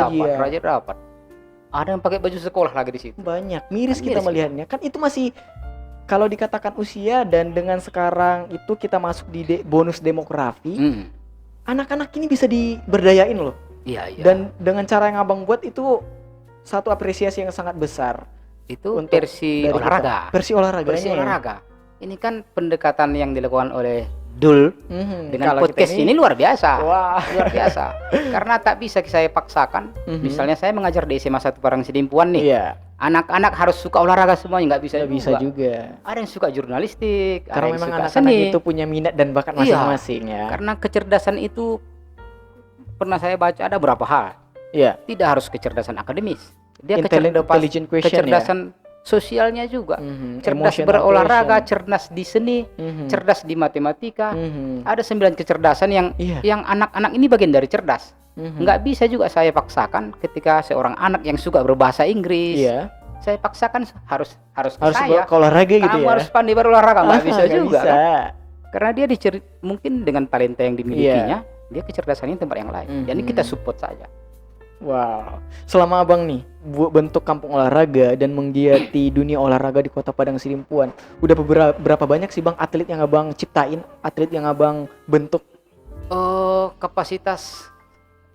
B: dapat. Ada yang pakai baju sekolah lagi di situ.
A: Banyak miris
B: Kan
A: kita
B: miris
A: melihatnya. Kan itu masih kalau dikatakan usia dan dengan sekarang itu kita masuk di bonus demografi,
B: Hmm.
A: anak-anak ini bisa diberdayain loh.
B: Iya, iya.
A: Dan dengan cara yang abang buat itu satu apresiasi yang sangat besar
B: itu
A: untuk
B: versi
A: dari
B: olahraga.
A: versi olahraganya.
B: Versi
A: ya.
B: olahraga. Ini kan pendekatan yang dilakukan oleh Dul
A: Mhm.
B: dengan
A: Kalau kita
B: podcast ini luar biasa.
A: wah.
B: Luar biasa. Karena tak bisa saya paksakan.
A: Mhm.
B: Misalnya saya mengajar di SMA 1 Padang Sidimpuan nih.
A: Iya,
B: Anak-anak harus suka olahraga semuanya, nggak bisa
A: nggak bisa juga.
B: Ada yang suka jurnalistik, ada
A: Karena
B: yang
A: memang
B: suka
A: anak-anak
B: seni.
A: itu punya minat dan bakat
B: Iya.
A: masing-masing ya.
B: Karena kecerdasan itu pernah saya baca ada beberapa hal.
A: Iya.
B: Tidak harus kecerdasan akademis. Dia
A: Intelligent question
B: kecerdasan sosialnya juga.
A: ya. Mhm.
B: Cerdas
A: Emotional
B: berolahraga,
A: question.
B: cerdas di seni,
A: Mhm.
B: cerdas di matematika.
A: Mhm.
B: Ada 9 kecerdasan
A: Iya.
B: yang anak-anak ini bagian dari cerdas.
A: Mhm.
B: Nggak bisa juga saya paksakan ketika seorang anak yang suka berbahasa Inggris.
A: Iya.
B: Saya paksakan harus ke
A: Harus
B: saya.
A: olahraga gitu
B: Kamu
A: ya.
B: harus pandai berolahraga, nggak bisa
A: Nggak
B: juga.
A: bisa.
B: Kan? Karena dia mungkin dengan talenta yang dimilikinya, dia kecerdasannya di tempat yang lain. Jadi kita support saja.
A: Wow. Selama abang nih bentuk kampung olahraga dan menggiati dunia olahraga di Kota Padang Sidimpuan, udah berapa banyak sih bang atlet yang abang ciptain, atlet yang abang bentuk?
B: Kapasitas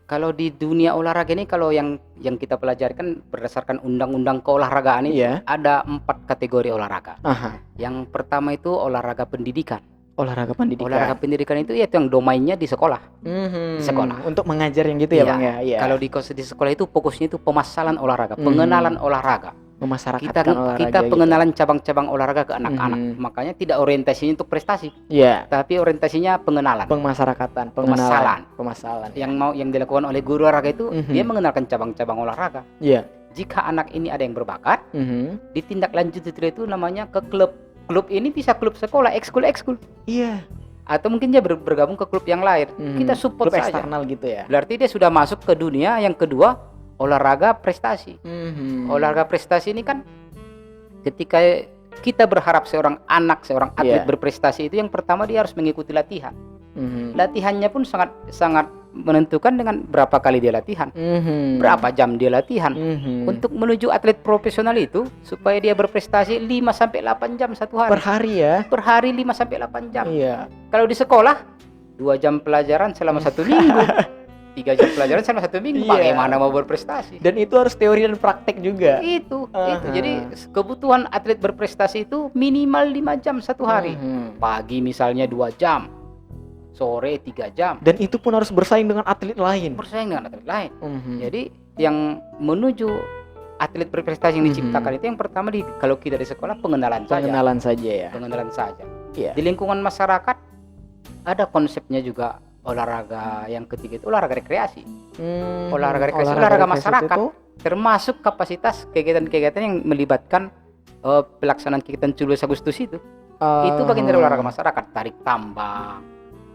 B: kalau di dunia olahraga ini, kalau yang kita pelajari kan berdasarkan undang-undang keolahragaan ini, ada 4 kategori olahraga. Yang pertama itu olahraga pendidikan.
A: Olahraga pendidikan.
B: Olahraga pendidikan itu yaitu yang domainnya di sekolah. Di sekolah.
A: Untuk mengajar yang gitu ya bang ya. Iya.
B: Kalau di sekolah itu fokusnya itu pemasalan olahraga, pengenalan olahraga.
A: Memasyarakatkan olahraga.
B: Kita pengenalan cabang-cabang olahraga ke anak-anak. Makanya tidak orientasinya untuk prestasi.
A: Iya.
B: Tapi orientasinya pengenalan.
A: Pemasyarakatan, pemasalan.
B: Yang dilakukan oleh guru olahraga itu dia mengenalkan cabang-cabang olahraga.
A: Iya.
B: Jika anak ini ada yang berbakat, ditindaklanjuti itu namanya ke klub. Klub ini bisa klub sekolah, ekskul.
A: Iya.
B: Atau mungkin dia bergabung ke klub yang lain. Kita support
A: klub
B: saja.
A: eksternal gitu ya.
B: Berarti dia sudah masuk ke dunia yang kedua, olahraga prestasi. Olahraga prestasi ini kan ketika kita berharap seorang atlet berprestasi itu, yang pertama dia harus mengikuti latihan. Latihannya pun sangat menentukan dengan berapa kali dia latihan, berapa jam dia latihan. Untuk menuju atlet profesional itu, supaya dia berprestasi 5-8 jam satu hari.
A: Per hari ya?
B: Per hari 5-8 jam.
A: Iya.
B: Kalau di sekolah 2 jam pelajaran selama 1 minggu, 3 jam pelajaran selama 1 minggu. Bagaimana mau berprestasi?
A: Dan itu harus teori dan praktek juga.
B: Itu. Jadi kebutuhan atlet berprestasi itu minimal 5 jam satu hari. Pagi misalnya 2 jam, sore 3 jam.
A: Dan itu pun harus bersaing dengan atlet lain.
B: Jadi yang menuju atlet berprestasi yang diciptakan itu, yang pertama kalau kita di sekolah pengenalan saja. Pengenalan saja.
A: Iya.
B: Di lingkungan masyarakat ada konsepnya juga. Olahraga yang ketiga itu olahraga rekreasi. Olahraga rekreasi, olahraga masyarakat itu, termasuk kapasitas kegiatan-kegiatan yang melibatkan pelaksanaan kegiatan 17 Agustus itu. Itu bagian dari olahraga masyarakat. Tarik tambang,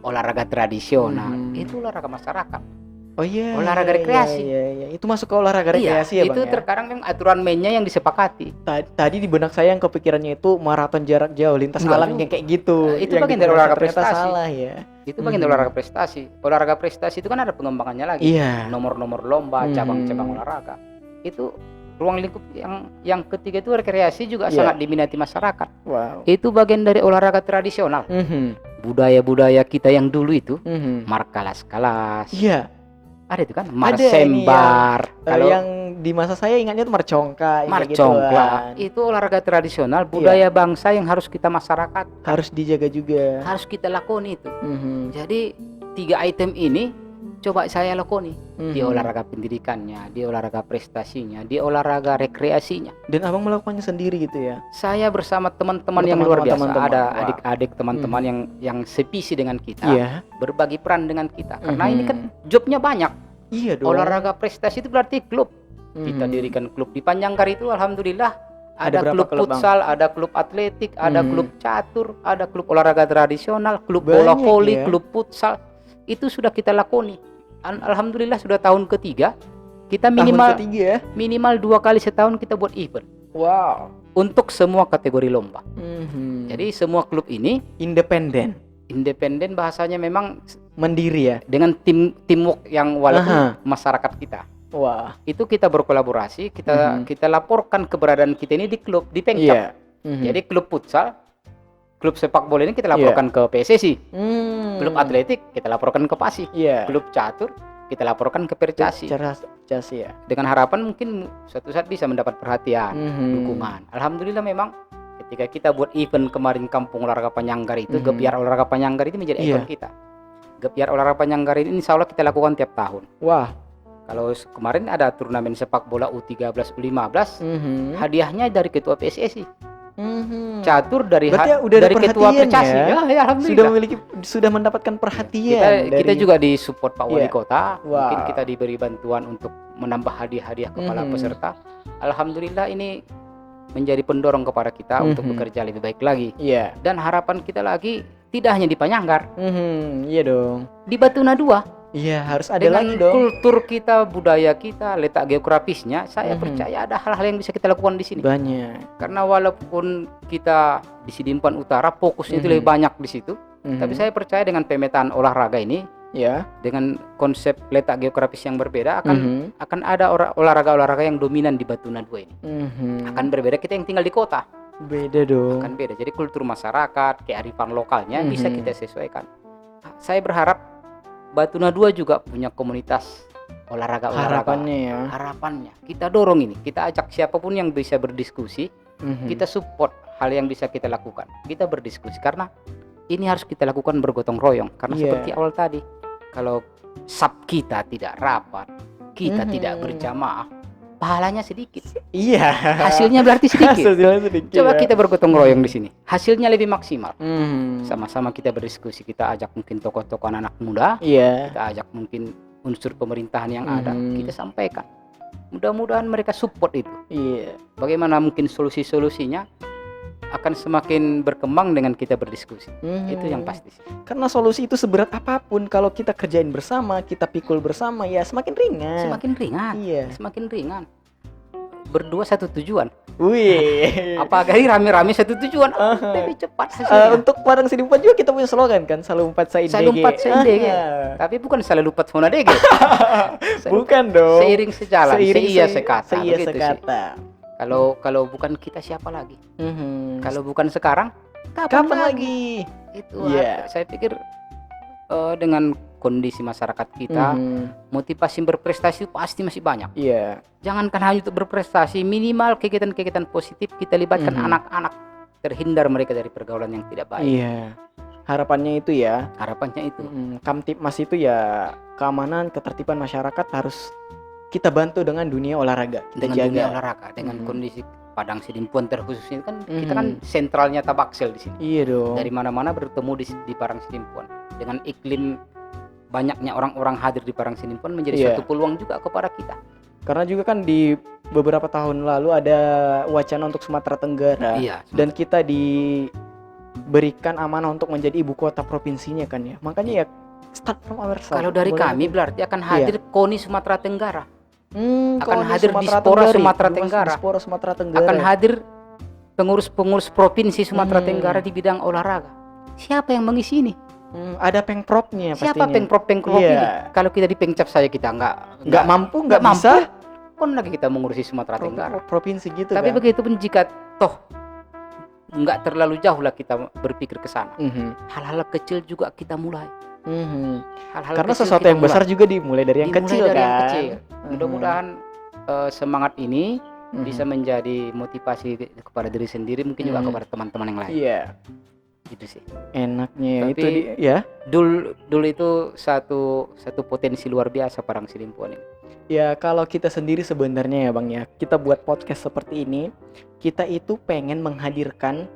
B: olahraga tradisional, itu olahraga masyarakat.
A: Oh iya.
B: Olahraga rekreasi.
A: Iya. Itu masuk ke olahraga rekreasi ya bang.
B: Itu terkadang yang aturan mainnya yang disepakati.
A: Tadi di benak saya yang kepikirannya itu maraton jarak jauh, lintas alam yang kayak gitu.
B: Itu bagian dari olahraga prestasi.
A: Salah ya.
B: Itu bagian dari olahraga prestasi. Olahraga prestasi itu kan ada pengembangannya lagi.
A: Iya.
B: Nomor-nomor lomba, cabang-cabang olahraga. Itu ruang lingkup yang ketiga itu rekreasi juga sangat diminati masyarakat.
A: Wow.
B: Itu bagian dari olahraga tradisional. Budaya-budaya kita yang dulu itu, markalas-kalas.
A: Iya.
B: Ada itu kan, marsembar.
A: Kalau yang di masa saya ingatnya itu marcongka.
B: Marcongka itu olahraga tradisional budaya bangsa yang harus kita masyarakat.
A: Harus dijaga juga.
B: Harus kita lakoni itu. Jadi 3 item ini coba saya lakoni di olahraga pendidikannya, di olahraga prestasinya, di olahraga rekreasinya.
A: Dan abang melakukannya sendiri gitu ya?
B: Saya bersama teman-teman yang luar biasa. Ada adik-adik teman-teman yang sevisi dengan kita, berbagi peran dengan kita. Karena ini kan jobnya banyak.
A: Iya dong.
B: Olahraga prestasi itu berarti klub. Kita dirikan klub di Panjanggar itu, alhamdulillah ada klub futsal, ada klub atletik, ada klub catur, ada klub olahraga tradisional, klub bola voli, klub futsal. Itu sudah kita lakoni. Alhamdulillah sudah tahun ketiga. Kita minimal 2 kali setahun kita buat event.
A: Wow.
B: Untuk semua kategori lomba. Jadi semua klub ini independen bahasanya, memang
A: mandiri ya,
B: dengan teamwork yang walaupun masyarakat kita.
A: Wah.
B: Itu kita berkolaborasi, kita laporkan keberadaan kita ini di klub, di Pengcap. Jadi klub futsal, klub sepak bola ini kita laporkan ke PSSI. Klub atletik kita laporkan ke PASI. Klub catur kita laporkan ke Percasi.
A: Ya.
B: Dengan harapan mungkin suatu saat bisa mendapat perhatian, dukungan. Alhamdulillah memang ketika kita buat event kemarin Kampung Olahraga Panjanggar itu, Gebyar Olahraga Panjanggar itu menjadi ikon kita. Gebyar Olahraga Panjanggar ini insya Allah kita lakukan tiap tahun.
A: Wah.
B: Kalau kemarin ada turnamen sepak bola U13, U15, hadiahnya dari ketua PSSI. Catur dari ketua Percasi. Ya, alhamdulillah. Sudah
A: mendapatkan perhatian.
B: Kita juga disupport Pak Wali Kota. Mungkin kita diberi bantuan untuk menambah hadiah-hadiah kepala peserta. Alhamdulillah ini menjadi pendorong kepada kita untuk bekerja lebih baik lagi. Dan harapan kita lagi tidak hanya di Panjanggar.
A: Iya dong.
B: Di Batuna 2.
A: Iya, harus ada
B: dengan
A: lagi dong.
B: Kultur kita, budaya kita, letak geografisnya, saya percaya ada hal-hal yang bisa kita lakukan di sini.
A: Banyak.
B: Karena walaupun kita di Sidimpuan Utara fokusnya itu lebih banyak di situ, tapi saya percaya dengan pemetaan olahraga ini
A: Ya.
B: dengan konsep letak geografis yang berbeda akan ada olahraga-olahraga yang dominan di Batuna 2 ini. Akan berbeda kita yang tinggal di kota.
A: Beda dong.
B: Akan beda. Jadi kultur masyarakat, kearifan lokalnya bisa kita sesuaikan. Saya berharap Batuna 2 juga punya komunitas olahraga.
A: Harapannya ya.
B: Harapannya kita dorong ini, kita ajak siapapun yang bisa berdiskusi, kita support hal yang bisa kita lakukan. Kita berdiskusi karena ini harus kita lakukan bergotong royong. Karena seperti awal tadi, kalau sub kita tidak rapat, kita tidak berjamaah, pahalanya sedikit.
A: Iya.
B: Hasilnya berarti sedikit.
A: Hasilnya sedikit.
B: Coba
A: ya.
B: kita bergotong royong di sini, hasilnya lebih maksimal. Sama-sama kita berdiskusi, kita ajak mungkin tokoh-tokoh anak muda,
A: Iya.
B: kita ajak mungkin unsur pemerintahan yang ada, kita sampaikan. Mudah-mudahan mereka support itu.
A: Iya.
B: Bagaimana mungkin solusi-solusinya akan semakin berkembang dengan kita berdiskusi. Itu yang pasti sih.
A: Karena solusi itu seberat apapun, kalau kita kerjain bersama, kita pikul bersama, ya semakin ringan.
B: Semakin ringan.
A: Iya.
B: Semakin ringan. Berdua satu tujuan.
A: Wih.
B: Apalagi rame-rame satu tujuan, lebih cepat hasilnya.
A: Untuk Padang Sidimpuan juga kita punya slogan kan, selalu 4 Saindege.
B: Selalu 4 Saindege. Tapi bukan selalu 4 Fonadege.
A: Bukan dong.
B: Seiring sejalan, seia sekata.
A: Seia
B: begitu
A: sekata.
B: sih. Kalau bukan kita siapa lagi? Kalau bukan sekarang,
A: Kapan lagi?
B: Itu
A: Iya.
B: saya pikir dengan kondisi masyarakat kita, motivasi berprestasi pasti masih banyak.
A: Iya.
B: Jangankan hanya untuk berprestasi, minimal kegiatan-kegiatan positif kita libatkan anak-anak, terhindar mereka dari pergaulan yang tidak baik.
A: Iya. Harapannya itu ya.
B: Harapannya itu.
A: Kamtipmas itu ya keamanan, ketertiban masyarakat harus kita bantu dengan dunia olahraga. Kita
B: Dengan
A: jaga.
B: dunia olahraga, dengan kondisi Padang Sidimpuan terkhususnya kan kita kan sentralnya Tabaksel di sini.
A: Iya dong.
B: Dari mana-mana bertemu di Padang Sidimpuan. Dengan iklim banyaknya orang-orang hadir di Padang Sidimpuan menjadi suatu peluang juga kepada kita.
A: Karena juga kan di beberapa tahun lalu ada wacana untuk Sumatera Tenggara.
B: Iya.
A: Dan kita diberikan amanah untuk menjadi ibu kota provinsinya kan ya. Makanya ya start from ourselves.
B: Kalau dari kami berarti akan hadir KONI Sumatera Tenggara. Akan
A: KONI
B: hadir Dispora Sumatera Tenggara.
A: Dispora Sumatera Tenggara.
B: Akan hadir pengurus-pengurus provinsi Sumatera Tenggara di bidang olahraga. Siapa yang mengisi ini?
A: Ada pengpropnya pastinya.
B: Siapa pengprov ini? Kalau kita di Pengcap saja kita nggak
A: mampu, nggak bisa.
B: Kon lagi kita mengurusi Sumatera Tenggara.
A: Provinsi gitu.
B: Tapi
A: kan?
B: begitu pun jika toh nggak terlalu jauh lah kita berpikir ke sana. Hal-hal kecil juga kita mulai. Hal-hal
A: Karena
B: kecil
A: sesuatu
B: kita
A: yang besar juga dimulai dari yang kecil
B: dari
A: kan.
B: yang kecil. Mudah-mudahan semangat ini bisa menjadi motivasi kepada diri sendiri, mungkin juga kepada teman-teman yang lain.
A: Iya.
B: Gitu sih.
A: Enaknya
B: Tapi
A: itu ya.
B: Dul itu satu potensi luar biasa Padang Sidimpuan ini.
A: Ya kalau kita sendiri sebenarnya ya Bang ya, kita buat podcast seperti ini, kita itu pengen menghadirkan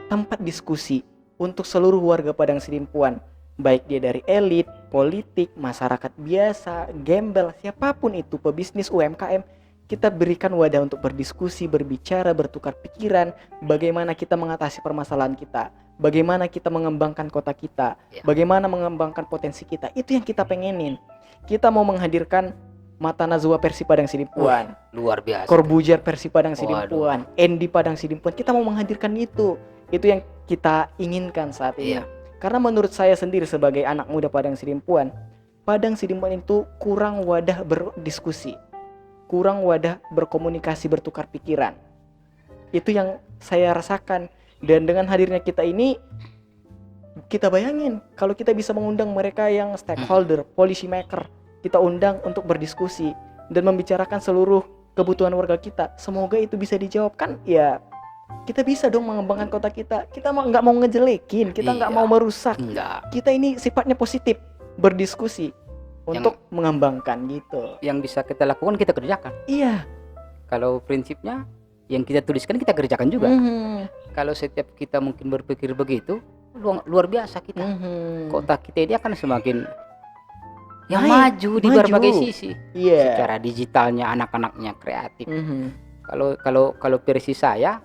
A: tempat diskusi untuk seluruh warga Padang Sidimpuan, baik dia dari elit, politik, masyarakat biasa, gembel, siapapun itu, pebisnis, UMKM, kita berikan wadah untuk berdiskusi, berbicara, bertukar pikiran, bagaimana kita mengatasi permasalahan kita, bagaimana kita mengembangkan kota kita, bagaimana mengembangkan potensi kita. Itu yang kita pengenin. Kita mau menghadirkan Mata Najwa Persi Padang Sidimpuan,
B: luar biasa.
A: Corbuzier Persi Padang Sidimpuan, Endi Padang Sidimpuan. Kita mau menghadirkan itu yang kita inginkan saat ini. Karena menurut saya sendiri sebagai anak muda Padang Sidimpuan itu kurang wadah berdiskusi, kurang wadah berkomunikasi, bertukar pikiran. Itu yang saya rasakan. Dan dengan hadirnya kita ini, kita bayangin kalau kita bisa mengundang mereka yang stakeholder, policy maker, kita undang untuk berdiskusi dan membicarakan seluruh kebutuhan warga kita. Semoga itu bisa dijawabkan. Ya kita bisa dong mengembangkan kota kita. Kita nggak mau ngejelekin, kita nggak mau merusak. Kita ini sifatnya positif, berdiskusi untuk mengembangkan gitu.
B: Yang bisa kita lakukan kita kerjakan.
A: Iya.
B: Kalau prinsipnya yang kita tuliskan kita kerjakan juga. Kalau setiap kita mungkin berpikir begitu, luar biasa kita. Kota kita ini akan semakin maju di berbagai sisi. Secara digitalnya, anak-anaknya kreatif. Kalau versi saya,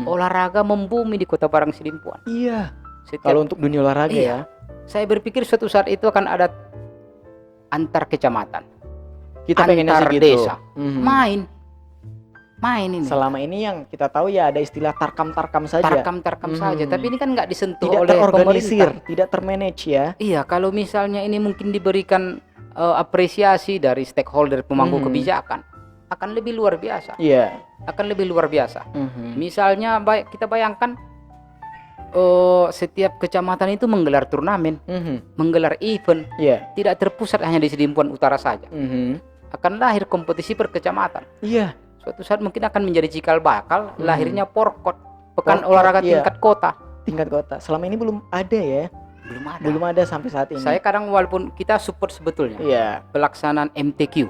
B: olahraga membumi di Kota Padang Sidimpuan.
A: Iya. Kalau untuk dunia olahraga ya.
B: Saya berpikir suatu saat itu akan ada antar kecamatan,
A: kita pengennya
B: antar
A: segitu.
B: desa, main. main ini.
A: Selama ini yang kita tahu ya ada istilah tarkam-tarkam saja.
B: Tarkam-tarkam saja, tapi ini kan nggak disentuh
A: Tidak
B: oleh
A: terorganisir,
B: pemerintah.
A: tidak termanage ya.
B: Iya, kalau misalnya ini mungkin diberikan apresiasi dari stakeholder pemangku kebijakan, akan lebih luar biasa.
A: Iya.
B: Akan lebih luar biasa. Misalnya kita bayangkan setiap kecamatan itu menggelar turnamen, menggelar event, tidak terpusat hanya di Sidimpuan Utara saja. Akan lahir kompetisi per kecamatan.
A: Iya.
B: Suatu saat mungkin akan menjadi cikal bakal lahirnya Porkot, pekan olahraga tingkat kota.
A: Tingkat kota. Selama ini belum ada ya.
B: Belum ada.
A: Belum ada sampai saat ini.
B: Saya kadang walaupun kita support sebetulnya pelaksanaan MTQ.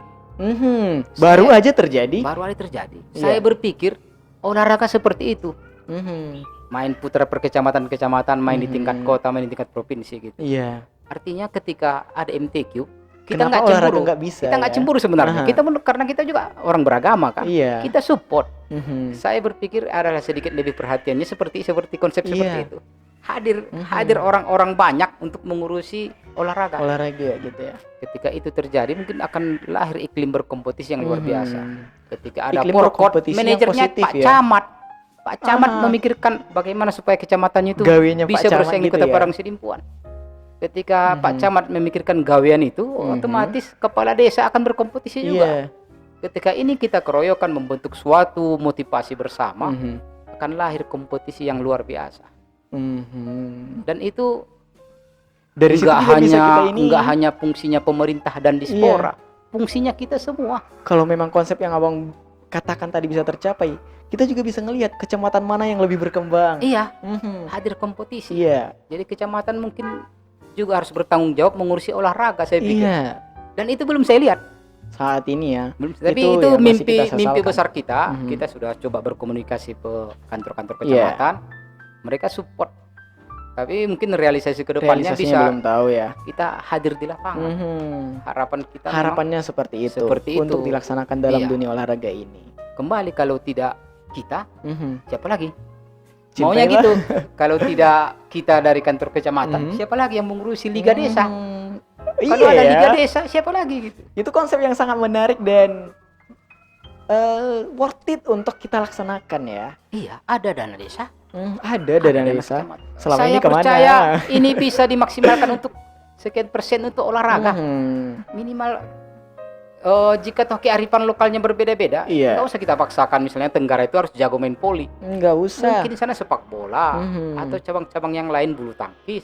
A: Baru aja terjadi.
B: Baru aja terjadi. Saya berpikir olahraga seperti itu. Main putra per kecamatan-kecamatan, main di tingkat kota, main di tingkat provinsi gitu.
A: Iya.
B: Artinya ketika ada MTQ, kita
A: Kenapa
B: nggak cemburu.
A: nggak bisa?
B: Kita nggak cemburu sebenarnya. Karena kita juga orang beragama kan.
A: Iya.
B: Kita support. Saya berpikir adalah sedikit lebih perhatiannya seperti konsep seperti itu. Hadir orang-orang banyak untuk mengurusi olahraga
A: gitu ya.
B: Ketika itu terjadi mungkin akan lahir iklim berkompetisi yang luar biasa. Ketika ada
A: Iklim
B: Porkot,
A: berkompetisi yang
B: manajernya
A: positif
B: Pak
A: ya.
B: Camat. Pak Camat memikirkan bagaimana supaya kecamatannya itu
A: Gawinya Pak
B: bisa
A: Camat
B: bersaing di
A: gitu
B: Kota
A: ya.
B: Padang Sidimpuan. Ketika Pak Camat memikirkan gawean itu, otomatis kepala desa akan berkompetisi juga. Ketika ini kita keroyokan membentuk suatu motivasi bersama, akan lahir kompetisi yang luar biasa. Dan itu
A: dari situ juga bisa kita ini.
B: Enggak hanya fungsinya pemerintah dan Dispora, fungsinya kita semua.
A: Kalau memang konsep yang abang katakan tadi bisa tercapai, kita juga bisa ngelihat kecamatan mana yang lebih berkembang.
B: Iya, hadir kompetisi.
A: Iya.
B: Jadi kecamatan mungkin juga harus bertanggung jawab mengurusi olahraga, saya pikir.
A: Iya.
B: Dan itu belum saya lihat
A: saat ini ya.
B: Tapi itu mimpi besar kita. Kita sudah coba berkomunikasi ke kantor-kantor kecamatan. Mereka support. Tapi mungkin realisasi kedepannya bisa
A: belum tahu ya.
B: Kita hadir di lapangan.
A: Harapannya seperti itu. Untuk dilaksanakan dalam dunia olahraga ini.
B: Kembali kalau tidak kita, siapa lagi?
A: Cintailah.
B: Maunya gitu. Kalau tidak kita dari kantor kecamatan, siapa lagi yang mengurusi Liga Desa? Kalau ada Liga Desa, siapa lagi gitu?
A: Itu konsep yang sangat menarik dan worth it untuk kita laksanakan ya.
B: Iya, ada dana desa.
A: Ada dana desa. Selama
B: saya
A: ini kemana?
B: Percaya ini bisa dimaksimalkan untuk sekian persen untuk olahraga. Minimal jika toh kearifan lokalnya berbeda-beda, nggak usah kita paksakan. Misalnya Tenggara itu harus jago main poli.
A: Nggak usah.
B: Mungkin di sana sepak bola atau cabang-cabang yang lain bulu tangkis.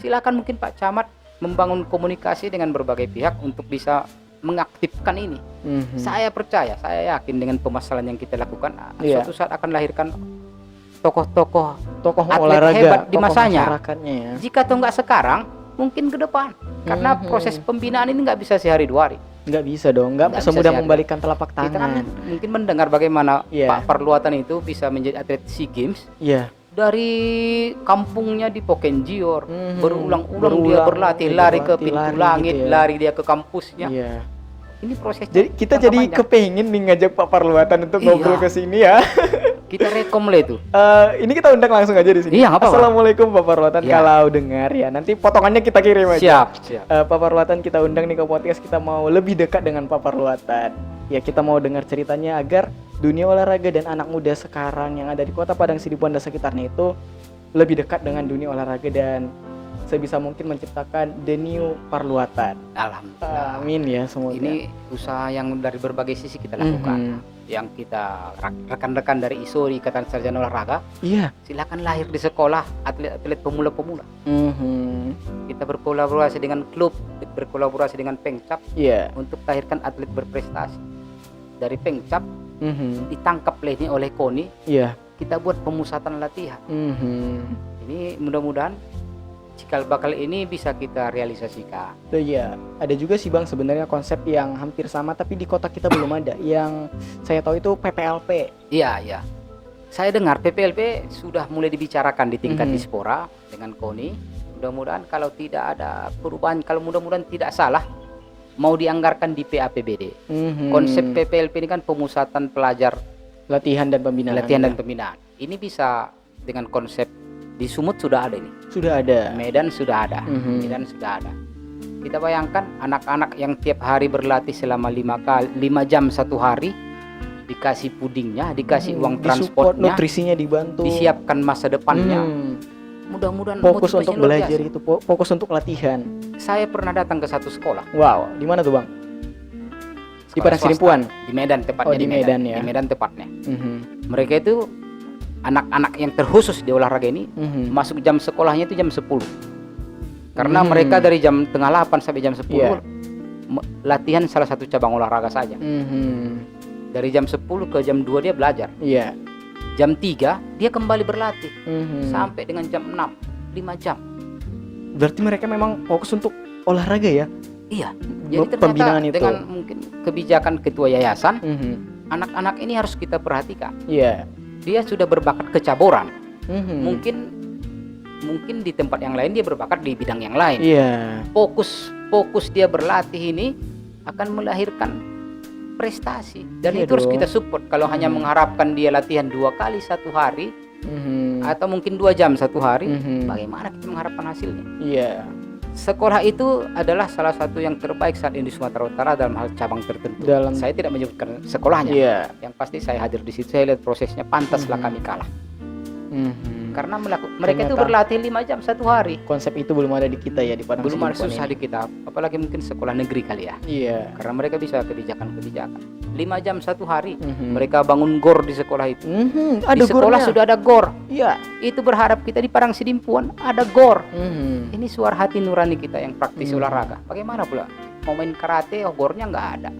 B: Silakan mungkin Pak Camat membangun komunikasi dengan berbagai pihak untuk bisa mengaktifkan ini. Saya percaya, saya yakin dengan pemasalan yang kita lakukan, suatu saat akan lahirkan tokoh
A: olahraga
B: hebat di masanya.
A: Ya.
B: Jika toh nggak sekarang, mungkin ke depan. Karena proses pembinaan ini nggak bisa sehari dua hari.
A: Nggak bisa dong, nggak semudah membalikkan telapak tangan.
B: Kita kan mungkin mendengar bagaimana Pak Perluatan itu bisa menjadi atlet SEA Games. Dari kampungnya di Pokenjior, berulang-ulang dia berlatih, lari ke pintu langit, gitu ya. Lari dia ke kampusnya. Ini proses.
A: Jadi kita jadi kepengen nih ngajak Pak Parluatan untuk ngobrol ke sini ya.
B: Kita rekom lah itu.
A: Ini kita undang langsung aja di sini.
B: Iya, apa-apa.
A: Assalamualaikum Pak Parluatan, kalau dengar ya. Nanti potongannya kita kirim aja.
B: Siap.
A: Pak Parluatan kita undang nih ke podcast, kita mau lebih dekat dengan Pak Parluatan. Ya kita mau dengar ceritanya agar dunia olahraga dan anak muda sekarang yang ada di Kota Padang Sidimpuan dan sekitarnya itu lebih dekat dengan dunia olahraga dan sebisa mungkin menciptakan the new Parluatan.
B: Alhamdulillah.
A: Amin ya semoga.
B: Ini usaha yang dari berbagai sisi kita lakukan. Yang kita rekan-rekan dari ISO di Ikatan Sarjana Olahraga. Silakan lahir di sekolah atlet-atlet pemula-pemula. Kita berkolaborasi dengan klub, berkolaborasi dengan Pengcap untuk lahirkan atlet berprestasi. Dari Pengcap ditangkap oleh KONI. Kita buat pemusatan latihan. Ini mudah-mudahan cikal bakal ini bisa kita realisasikan.
A: Ada juga sih Bang sebenarnya konsep yang hampir sama tapi di kota kita belum ada. Yang saya tahu itu PPLP.
B: Iya. Saya dengar PPLP sudah mulai dibicarakan di tingkat Dispora dengan KONI. Mudah-mudahan kalau tidak ada perubahan, kalau mudah-mudahan tidak salah, mau dianggarkan di PAPBD. Konsep PPLP ini kan pemusatan pelajar
A: latihan dan pembinaan.
B: Ini bisa dengan konsep di Sumut sudah ada ini.
A: Sudah ada.
B: Medan sudah ada. Kita bayangkan anak-anak yang tiap hari berlatih selama 5 jam satu hari, dikasih pudingnya, dikasih uang
A: Disupport,
B: transportnya,
A: nutrisinya dibantu.
B: disiapkan masa depannya.
A: Hmm,
B: Mudah-mudahan
A: fokus
B: motivasinya
A: untuk
B: luar
A: belajar
B: biasa.
A: itu, fokus untuk latihan.
B: Saya pernah datang ke satu sekolah.
A: Wow, di mana tuh Bang? Di
B: Sekolah
A: Padang
B: swasta.
A: Sidimpuan.
B: Di Medan tepatnya.
A: Oh, di Medan ya.
B: Di Medan tepatnya.
A: Mhm,
B: Mereka itu anak-anak yang terkhusus di olahraga ini
A: mhm.
B: masuk jam sekolahnya itu jam 10. Karena
A: Hmm.
B: mereka dari jam tengah 8 sampai jam 10
A: Iya.
B: latihan salah satu cabang olahraga saja.
A: Mhm.
B: Dari jam 10 ke jam 2 dia belajar.
A: Iya.
B: Jam 3 dia kembali berlatih
A: Mhm.
B: sampai dengan jam 6, 5 jam.
A: Berarti mereka memang fokus untuk olahraga ya?
B: Iya. Jadi ternyata
A: Pembinaan itu.
B: dengan mungkin kebijakan ketua yayasan,
A: Mhm.
B: anak-anak ini harus kita perhatikan.
A: Iya.
B: Dia sudah berbakat kecaburan.
A: Mhm.
B: Mungkin di tempat yang lain dia berbakat di bidang yang lain.
A: Iya.
B: Fokus dia berlatih ini akan melahirkan prestasi, dan
A: Iya
B: itu harus
A: dong.
B: kita support. Kalau hanya mengharapkan dia latihan 2 kali satu hari
A: Mhm.
B: atau mungkin 2 jam satu hari,
A: Mhm.
B: bagaimana kita mengharapkan hasilnya?
A: Iya.
B: Sekolah itu adalah salah satu yang terbaik saat ini di Sumatera Utara dalam hal cabang tertentu. Saya tidak menyebutkan sekolahnya.
A: Iya.
B: Yang pasti saya hadir di situ, saya lihat prosesnya, pantaslah kami kalah.
A: Mhm.
B: Karena mereka itu
A: Ternyata
B: berlatih 5 jam satu hari.
A: konsep itu belum ada di kita ya, di Padang
B: Belum ada,
A: Sidimpuan
B: susah
A: ini.
B: di kita, apalagi mungkin sekolah negeri kali ya.
A: Iya.
B: Karena mereka bisa kebijakan-kebijakan. 5 jam satu hari.
A: Mhm.
B: Mereka bangun gor di sekolah itu.
A: Mhm. Ada
B: Di sekolah
A: gornya.
B: sudah ada gor.
A: Iya.
B: Itu berharap kita di Padang Sidimpuan ada gor.
A: Mhm.
B: Ini suara hati nurani kita yang praktisi
A: Hmm.
B: olahraga. Bagaimana pula mau main karate, gornya nggak ada.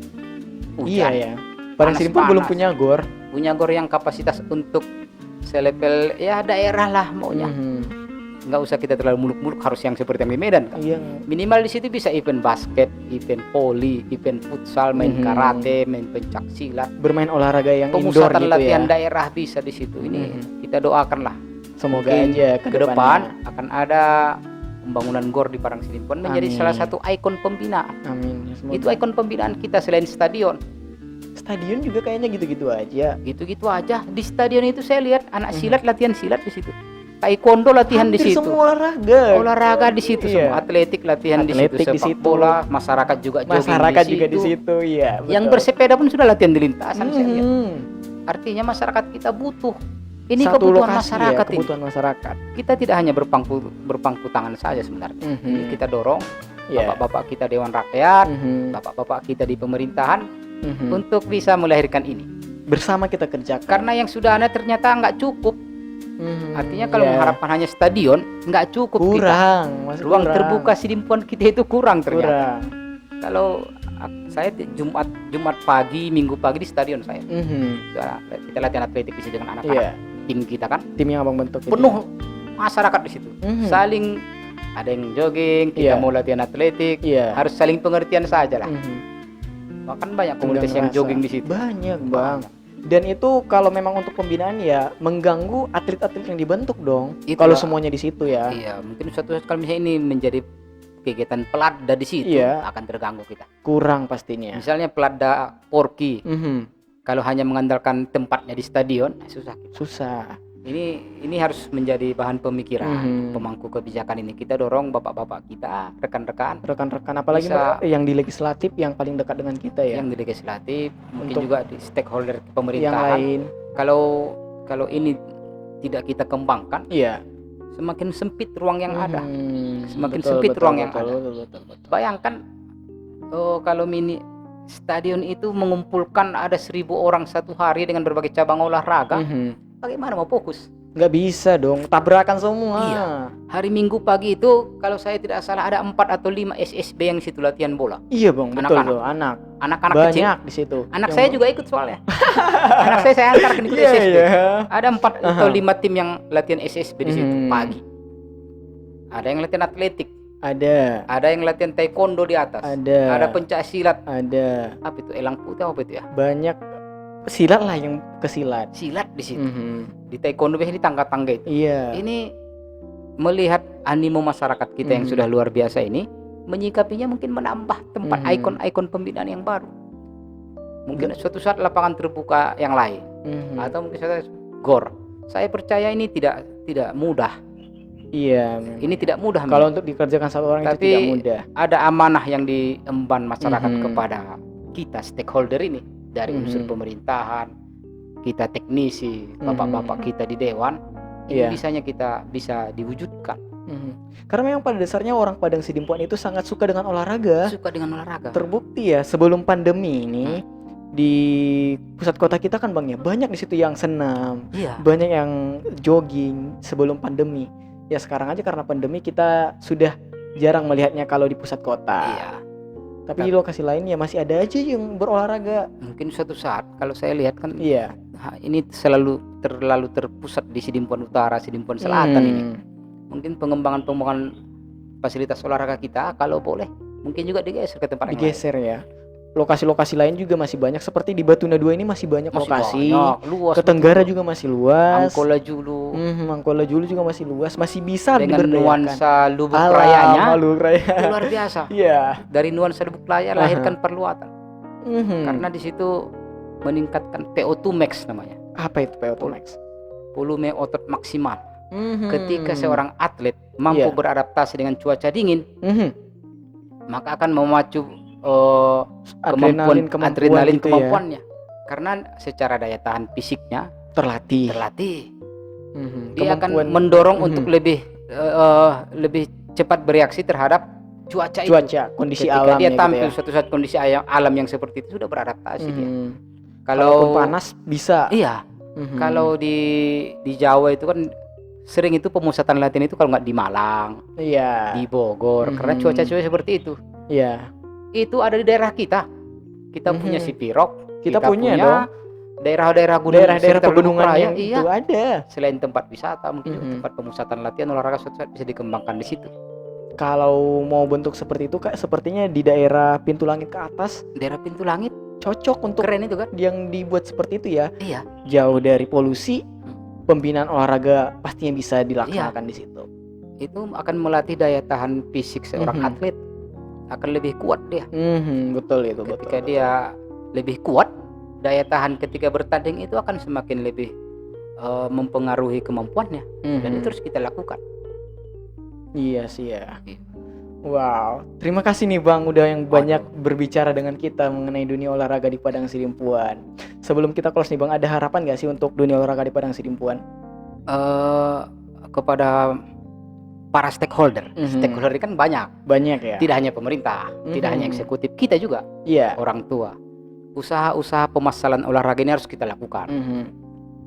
A: Iya
B: Hujan.
A: ya. Padang Sidimpuan belum
B: Panas.
A: punya gor.
B: Punya gor yang kapasitas untuk selepel ya daerah lah maunya.
A: Mhm.
B: Nggak usah kita terlalu muluk-muluk, harus yang seperti yang di Medan kan.
A: Iya.
B: Minimal di situ bisa event basket, event voli, event futsal, main
A: Mhm.
B: karate, main pencak silat,
A: Bermain olahraga yang indoor
B: pemusatan
A: gitu
B: latihan
A: ya.
B: daerah bisa di situ. Ini
A: Mhm.
B: kita doakanlah.
A: Semoga
B: Mungkin
A: aja
B: ke depan
A: depannya.
B: akan ada pembangunan gor di Padang Sidimpuan menjadi
A: Amin.
B: salah satu ikon pembinaan.
A: Amin. Semoga.
B: Itu ikon pembinaan kita selain stadion.
A: Stadion juga kayaknya gitu-gitu aja.
B: Gitu-gitu aja. Di stadion itu saya lihat anak silat latihan silat di situ. Taekwondo latihan di
A: Hampir
B: situ.
A: semua olahraga.
B: Olahraga di situ
A: Iya.
B: semua. Atletik latihan
A: Atletik
B: di situ.
A: di
B: Sepak
A: situ.
B: bola, masyarakat juga jogging
A: Masyarakat
B: di
A: juga
B: situ.
A: di situ, iya.
B: Yang
A: betul.
B: bersepeda pun sudah latihan di lintasan saya lihat.
A: Mhm.
B: Artinya masyarakat kita butuh. Ini
A: Satu
B: kebutuhan
A: lokasi
B: masyarakat
A: ya, kebutuhan masyarakat.
B: ini. Kita tidak hanya berpangku tangan saja sebenarnya.
A: Mhm.
B: Ini kita dorong
A: Iya.
B: bapak-bapak kita Dewan Rakyat,
A: Mhm.
B: bapak-bapak kita di pemerintahan
A: Mhm.
B: untuk bisa melahirkan ini.
A: Bersama kita kerjakan.
B: Karena yang sudah ada ternyata nggak cukup.
A: Mhm.
B: Artinya kalau
A: Iya.
B: mengharapkan hanya stadion nggak cukup kita.
A: kurang, masih
B: Ruang
A: kurang.
B: terbuka Sidimpuan kita itu kurang ternyata.
A: kurang.
B: Kalau saya Jumat pagi, Minggu pagi di stadion saya.
A: Mhm.
B: Kita latihan atletik di situ dengan anak-anak.
A: Iya,
B: Tim kita kan
A: tim yang abang bentuk itu.
B: penuh masyarakat di situ.
A: Mhm.
B: Saling ada yang jogging, kita
A: Iya.
B: mau latihan atletik,
A: Iya.
B: harus saling pengertian saja lah.
A: Mhm.
B: Bahkan banyak komunitas
A: Tenggang
B: yang
A: rasa.
B: jogging di situ.
A: Banyak bang. Dan itu kalau memang untuk pembinaan ya mengganggu atlet-atlet yang dibentuk dong.
B: Itulah.
A: Kalau semuanya di situ ya.
B: Iya, mungkin suatu saat kalau misalnya ini menjadi kegiatan pelatda di situ
A: Iya.
B: akan terganggu kita.
A: Kurang pastinya.
B: Misalnya pelatda Porki,
A: Mhm.
B: kalau hanya mengandalkan tempatnya di stadion, susah.
A: Susah.
B: Ini harus menjadi bahan pemikiran
A: Mhm.
B: pemangku kebijakan ini. Kita dorong bapak-bapak kita, rekan-rekan
A: Rekan-rekan apalagi
B: Bisa.
A: yang di legislatif yang paling dekat dengan kita ya.
B: yang di legislatif, mungkin
A: Untuk
B: juga di stakeholder
A: Yang
B: pemerintahan.
A: lain.
B: Kalau ini tidak kita kembangkan,
A: Iya.
B: semakin sempit ruang yang ada.
A: Mhm.
B: Semakin
A: Betul,
B: sempit
A: betul,
B: ruang yang
A: betul,
B: ada.
A: betul.
B: Bayangkan kalau mini stadion itu mengumpulkan ada 1.000 orang satu hari dengan berbagai cabang olahraga,
A: Mhm.
B: bagaimana mau fokus?
A: Nggak bisa dong, tabrakan semua.
B: Iya. Hari Minggu pagi itu kalau saya tidak salah ada 4 atau 5 SSB yang di situ latihan bola.
A: Iya bang, betul
B: Anak-anak.
A: tuh, anak.
B: Anak-anak
A: Banyak
B: kecil.
A: di situ.
B: Anak
A: Yang-
B: saya juga ikut soalnya. Anak saya antarkan ikut
A: Iya,
B: SSB.
A: iya.
B: Ada 4 atau
A: Aha.
B: 5 tim yang latihan SSB di situ
A: Hmm.
B: pagi. Ada yang latihan atletik,
A: Ada,
B: ada yang latihan taekwondo di atas,
A: ada,
B: ada pencak silat.
A: ada.
B: Apa itu? Elang putih apa itu ya?
A: Banyak silat lah yang kesilat.
B: Silat di situ.
A: Mhm.
B: Di taekwondo biasanya di tangga-tangga itu.
A: Iya.
B: Ini melihat animo masyarakat kita yang
A: Mhm.
B: sudah luar biasa ini, menyikapinya mungkin menambah tempat
A: Mhm.
B: ikon-ikon pembinaan yang baru. Mungkin suatu saat lapangan terbuka yang lain
A: Mhm.
B: atau mungkin saya gor. Saya percaya ini tidak mudah.
A: Iya.
B: Ini tidak mudah.
A: Kalau untuk dikerjakan satu orang itu
B: Tapi
A: tidak mudah.
B: ada amanah yang diemban masyarakat
A: Mhm.
B: kepada kita stakeholder ini dari unsur
A: Mhm.
B: pemerintahan, kita teknisi, bapak-bapak kita di dewan, ini
A: Iya.
B: bisanya kita bisa diwujudkan.
A: Karena memang pada dasarnya orang Padang Sidimpuan itu sangat suka dengan olahraga.
B: Suka dengan olahraga.
A: Terbukti ya sebelum pandemi ini di pusat kota kita kan Bang ya, banyak di situ yang senam,
B: Iya.
A: banyak yang jogging sebelum pandemi. Ya sekarang aja karena pandemi kita sudah jarang melihatnya kalau di pusat kota.
B: Iya.
A: Tapi di lokasi lain ya masih ada aja yang berolahraga.
B: Mungkin suatu saat kalau saya lihat kan
A: Iya.
B: ini terlalu terpusat di Sidimpuan Utara, Sidimpuan Selatan ini. Mungkin pengembangan fasilitas olahraga kita kalau boleh mungkin juga digeser ke tempat yang lain.
A: Digeser ya. Lokasi-lokasi lain juga masih banyak, seperti di Batuna 2 ini masih banyak
B: Masih
A: lokasi.
B: banyak, luas.
A: Ke Tenggara
B: betul.
A: juga masih luas.
B: Angkola Julu
A: Angkola Julu juga masih luas, masih bisa
B: dengan
A: diberdayakan.
B: nuansa Lubuk
A: Alam,
B: Rayanya
A: Lubuk Raya.
B: itu luar biasa.
A: Iya.
B: Dari nuansa Lubuk Raya lahirkan perluatan. Karena
A: Karena
B: di situ meningkatkan PO2 max namanya.
A: apa itu PO2 Max?
B: Volume otot maksimal. Ketika seorang atlet mampu
A: Iya.
B: beradaptasi dengan cuaca dingin, maka akan memacu
A: adrenalin
B: adrenalin
A: gitu ya,
B: kemampuannya. Karena secara daya tahan fisiknya
A: terlatih.
B: terlatih. Dia akan
A: Kemampuan
B: mendorong untuk lebih cepat bereaksi terhadap cuaca itu.
A: cuaca, kondisi
B: Ketika
A: alam
B: dia
A: gitu
B: tampil
A: ya.
B: suatu saat kondisi alam yang seperti itu sudah beradaptasi dia.
A: Kalaupun
B: Kalau
A: panas bisa.
B: iya, kalau di Jawa itu kan sering itu pemusatan latihan itu kalau nggak di Malang,
A: iya.
B: di Bogor, karena cuaca-cuaca seperti itu.
A: Iya.
B: Itu ada di daerah kita. Kita punya Sipirok,
A: Kita punya dong.
B: daerah-daerah gunung,
A: Daerah-daerah
B: sekitar Lubuk
A: pegunungan
B: Raya,
A: yang
B: iya.
A: itu ada.
B: Selain tempat wisata, mungkin juga tempat pemusatan latihan olahraga suatu saat bisa dikembangkan di situ.
A: Kalau mau bentuk seperti itu Kak, sepertinya di daerah Pintu Langit ke atas
B: Daerah Pintu Langit
A: cocok untuk
B: keren itu kan?
A: yang dibuat seperti itu ya.
B: Iya.
A: Jauh dari polusi, pembinaan olahraga pastinya bisa dilaksanakan di situ.
B: Itu akan melatih daya tahan fisik seorang atlet, akan lebih kuat dia.
A: Betul itu,
B: Ketika
A: betul.
B: dia lebih kuat, daya tahan ketika bertanding itu akan semakin lebih mempengaruhi kemampuannya. Dan itu harus kita lakukan.
A: Iya sih ya.
B: Iya.
A: Wow, terima kasih nih Bang udah yang banyak berbicara dengan kita mengenai dunia olahraga di Padang Sidimpuan. Sebelum kita close nih Bang, ada harapan gak sih untuk dunia olahraga di Padang Sidimpuan?
B: Kepada para stakeholder. Stakeholder ini kan banyak.
A: Banyak ya?
B: Tidak hanya pemerintah, tidak hanya eksekutif, kita juga
A: Iya.
B: orang tua. Usaha-usaha pemasaran olahraga ini harus kita lakukan.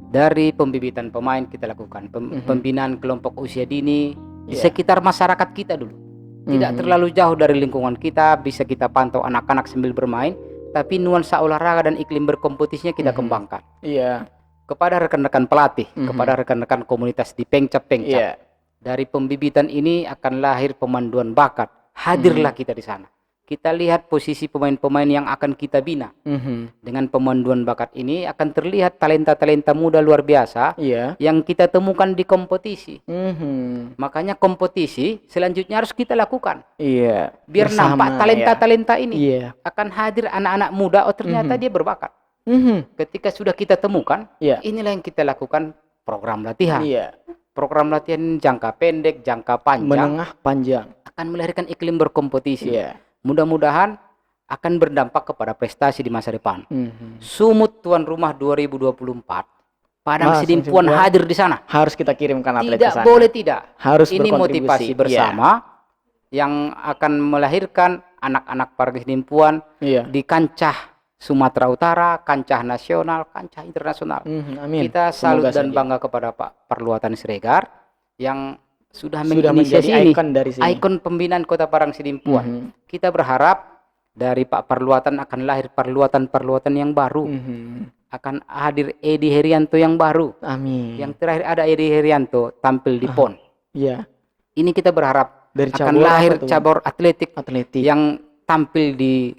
B: Dari pembibitan pemain kita lakukan, pembinaan kelompok usia dini di sekitar masyarakat kita dulu. Tidak terlalu jauh dari lingkungan kita, bisa kita pantau anak-anak sambil bermain, tapi nuansa olahraga dan iklim berkompetisinya kita kembangkan.
A: Iya.
B: Kepada rekan-rekan pelatih, kepada rekan-rekan komunitas di Pengcap-Pengcap.
A: Iya.
B: Dari pembibitan ini akan lahir pemanduan bakat. Hadirlah kita di sana. Kita lihat posisi pemain-pemain yang akan kita bina. Dengan pemanduan bakat ini akan terlihat talenta-talenta muda luar biasa
A: Iya.
B: yang kita temukan di kompetisi. Makanya kompetisi selanjutnya harus kita lakukan.
A: Iya.
B: Biar
A: Bersama,
B: nampak talenta-talenta ini.
A: Iya.
B: Akan hadir anak-anak muda, oh ternyata dia berbakat. Ketika sudah kita temukan,
A: Iya.
B: inilah yang kita lakukan program latihan.
A: Iya.
B: Program latihan jangka pendek, jangka panjang,
A: Menengah, panjang.
B: akan melahirkan iklim berkompetisi.
A: Iya.
B: Mudah-mudahan akan berdampak kepada prestasi di masa depan. Sumut tuan rumah 2024. Padang
A: Mas,
B: Sidimpuan
A: Sidimpuan
B: hadir di sana.
A: Harus kita kirimkan atlet ke
B: Tidak
A: sana.
B: boleh tidak.
A: Harus
B: Ini
A: berkontribusi.
B: motivasi bersama yang akan melahirkan anak-anak Padang Sidimpuan
A: Iya.
B: di kancah Sumatera Utara, kancah nasional, kancah internasional.
A: Amin.
B: Kita salut
A: Semoga
B: dan
A: saja.
B: bangga kepada Pak Perluatan Siregar yang sudah
A: Sudah
B: menjadi
A: menjadi ikon dari sini.
B: ikon pembinaan Kota Padang Sidimpuan. Kita berharap dari Pak Perluatan akan lahir perluatan-perluatan yang baru. Akan hadir Edi Herianto yang baru.
A: Amin.
B: Yang terakhir ada Edi Herianto tampil di PON.
A: Iya.
B: Ini kita berharap
A: Dari
B: akan
A: cabur
B: lahir
A: apa tuh?
B: cabur atletik
A: Atletik.
B: yang tampil di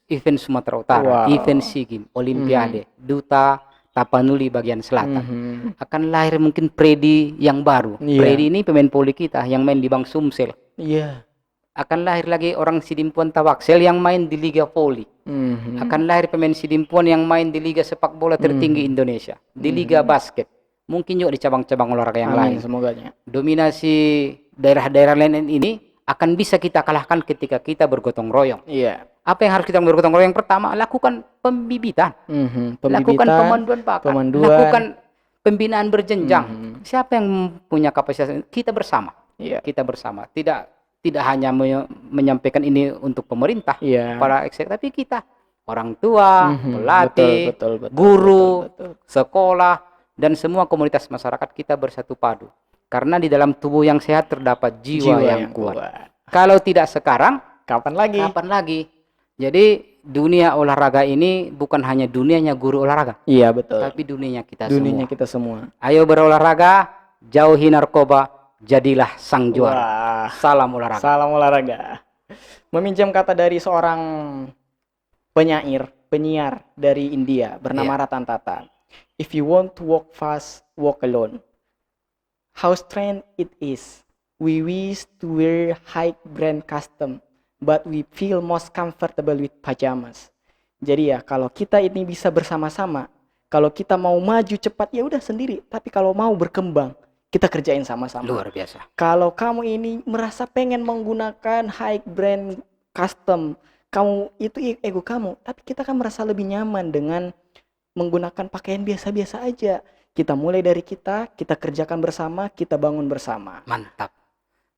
B: event Sumatera Utara,
A: Wow.
B: event SEA Games, Olimpiade, Duta Tapanuli bagian selatan. Akan lahir mungkin Predi yang baru.
A: Iya.
B: Predi ini pemain voli kita yang main di Bang Sumsel.
A: Iya.
B: Akan lahir lagi orang Sidimpuan Tawaksel yang main di Liga Voli. Akan lahir pemain Sidimpuan yang main di Liga Sepak Bola tertinggi Indonesia, di Liga Basket. Mungkin juga di cabang-cabang olahraga yang lain.
A: Amin, semoganya.
B: Dominasi daerah-daerah lain ini akan bisa kita kalahkan ketika kita bergotong royong.
A: Iya.
B: Apa yang harus kita bergotong royong? Pertama, lakukan pembibitan. Lakukan pemanduan bakat. Lakukan pembinaan berjenjang. Siapa yang punya kapasitas? Kita bersama.
A: Iya.
B: Kita bersama. Tidak hanya menyampaikan ini untuk pemerintah, para eksekutif, tapi kita, orang tua, pelatih,
A: betul,
B: guru,
A: betul.
B: sekolah, dan semua komunitas masyarakat kita bersatu padu. Karena di dalam tubuh yang sehat terdapat jiwa yang kuat. Kalau tidak sekarang,
A: kapan lagi?
B: Kapan lagi? Jadi dunia olahraga ini bukan hanya dunianya guru olahraga.
A: Iya, betul.
B: Tapi dunianya kita
A: Dunianya
B: semua.
A: kita semua.
B: Ayo berolahraga, jauhi narkoba, jadilah sang juara.
A: Wah.
B: Salam olahraga.
A: Salam olahraga. Meminjam kata dari seorang penyiar dari India bernama Ratan Tata. If you want to walk fast, walk alone. How strange it is. We wish to wear high brand custom, but we feel most comfortable with pajamas. Jadi ya, kalau kita ini bisa bersama-sama, kalau kita mau maju cepat ya udah sendiri, tapi kalau mau berkembang, kita kerjain sama-sama.
B: Luar biasa.
A: Kalau kamu ini merasa pengen menggunakan high brand custom, kamu itu ego kamu, tapi kita kan merasa lebih nyaman dengan menggunakan pakaian biasa-biasa aja. Kita mulai dari kita kerjakan bersama, kita bangun bersama.
B: Mantap.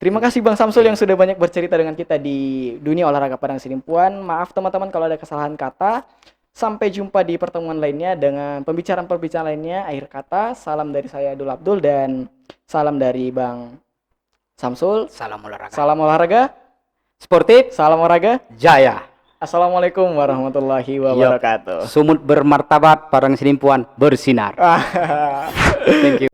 A: Terima kasih Bang Samsul yang sudah banyak bercerita dengan kita di dunia olahraga Padang Sidimpuan. Maaf teman-teman kalau ada kesalahan kata. Sampai jumpa di pertemuan lainnya dengan pembicaraan-pembicaraan lainnya. Akhir kata, salam dari saya Dul Abdul dan salam dari Bang Samsul.
B: Salam olahraga.
A: Salam olahraga.
B: Sportif.
A: Salam olahraga.
B: Jaya.
A: Assalamualaikum warahmatullahi wabarakatuh.
B: Sumut bermartabat, Padang Sidimpuan bersinar.
A: Thank you.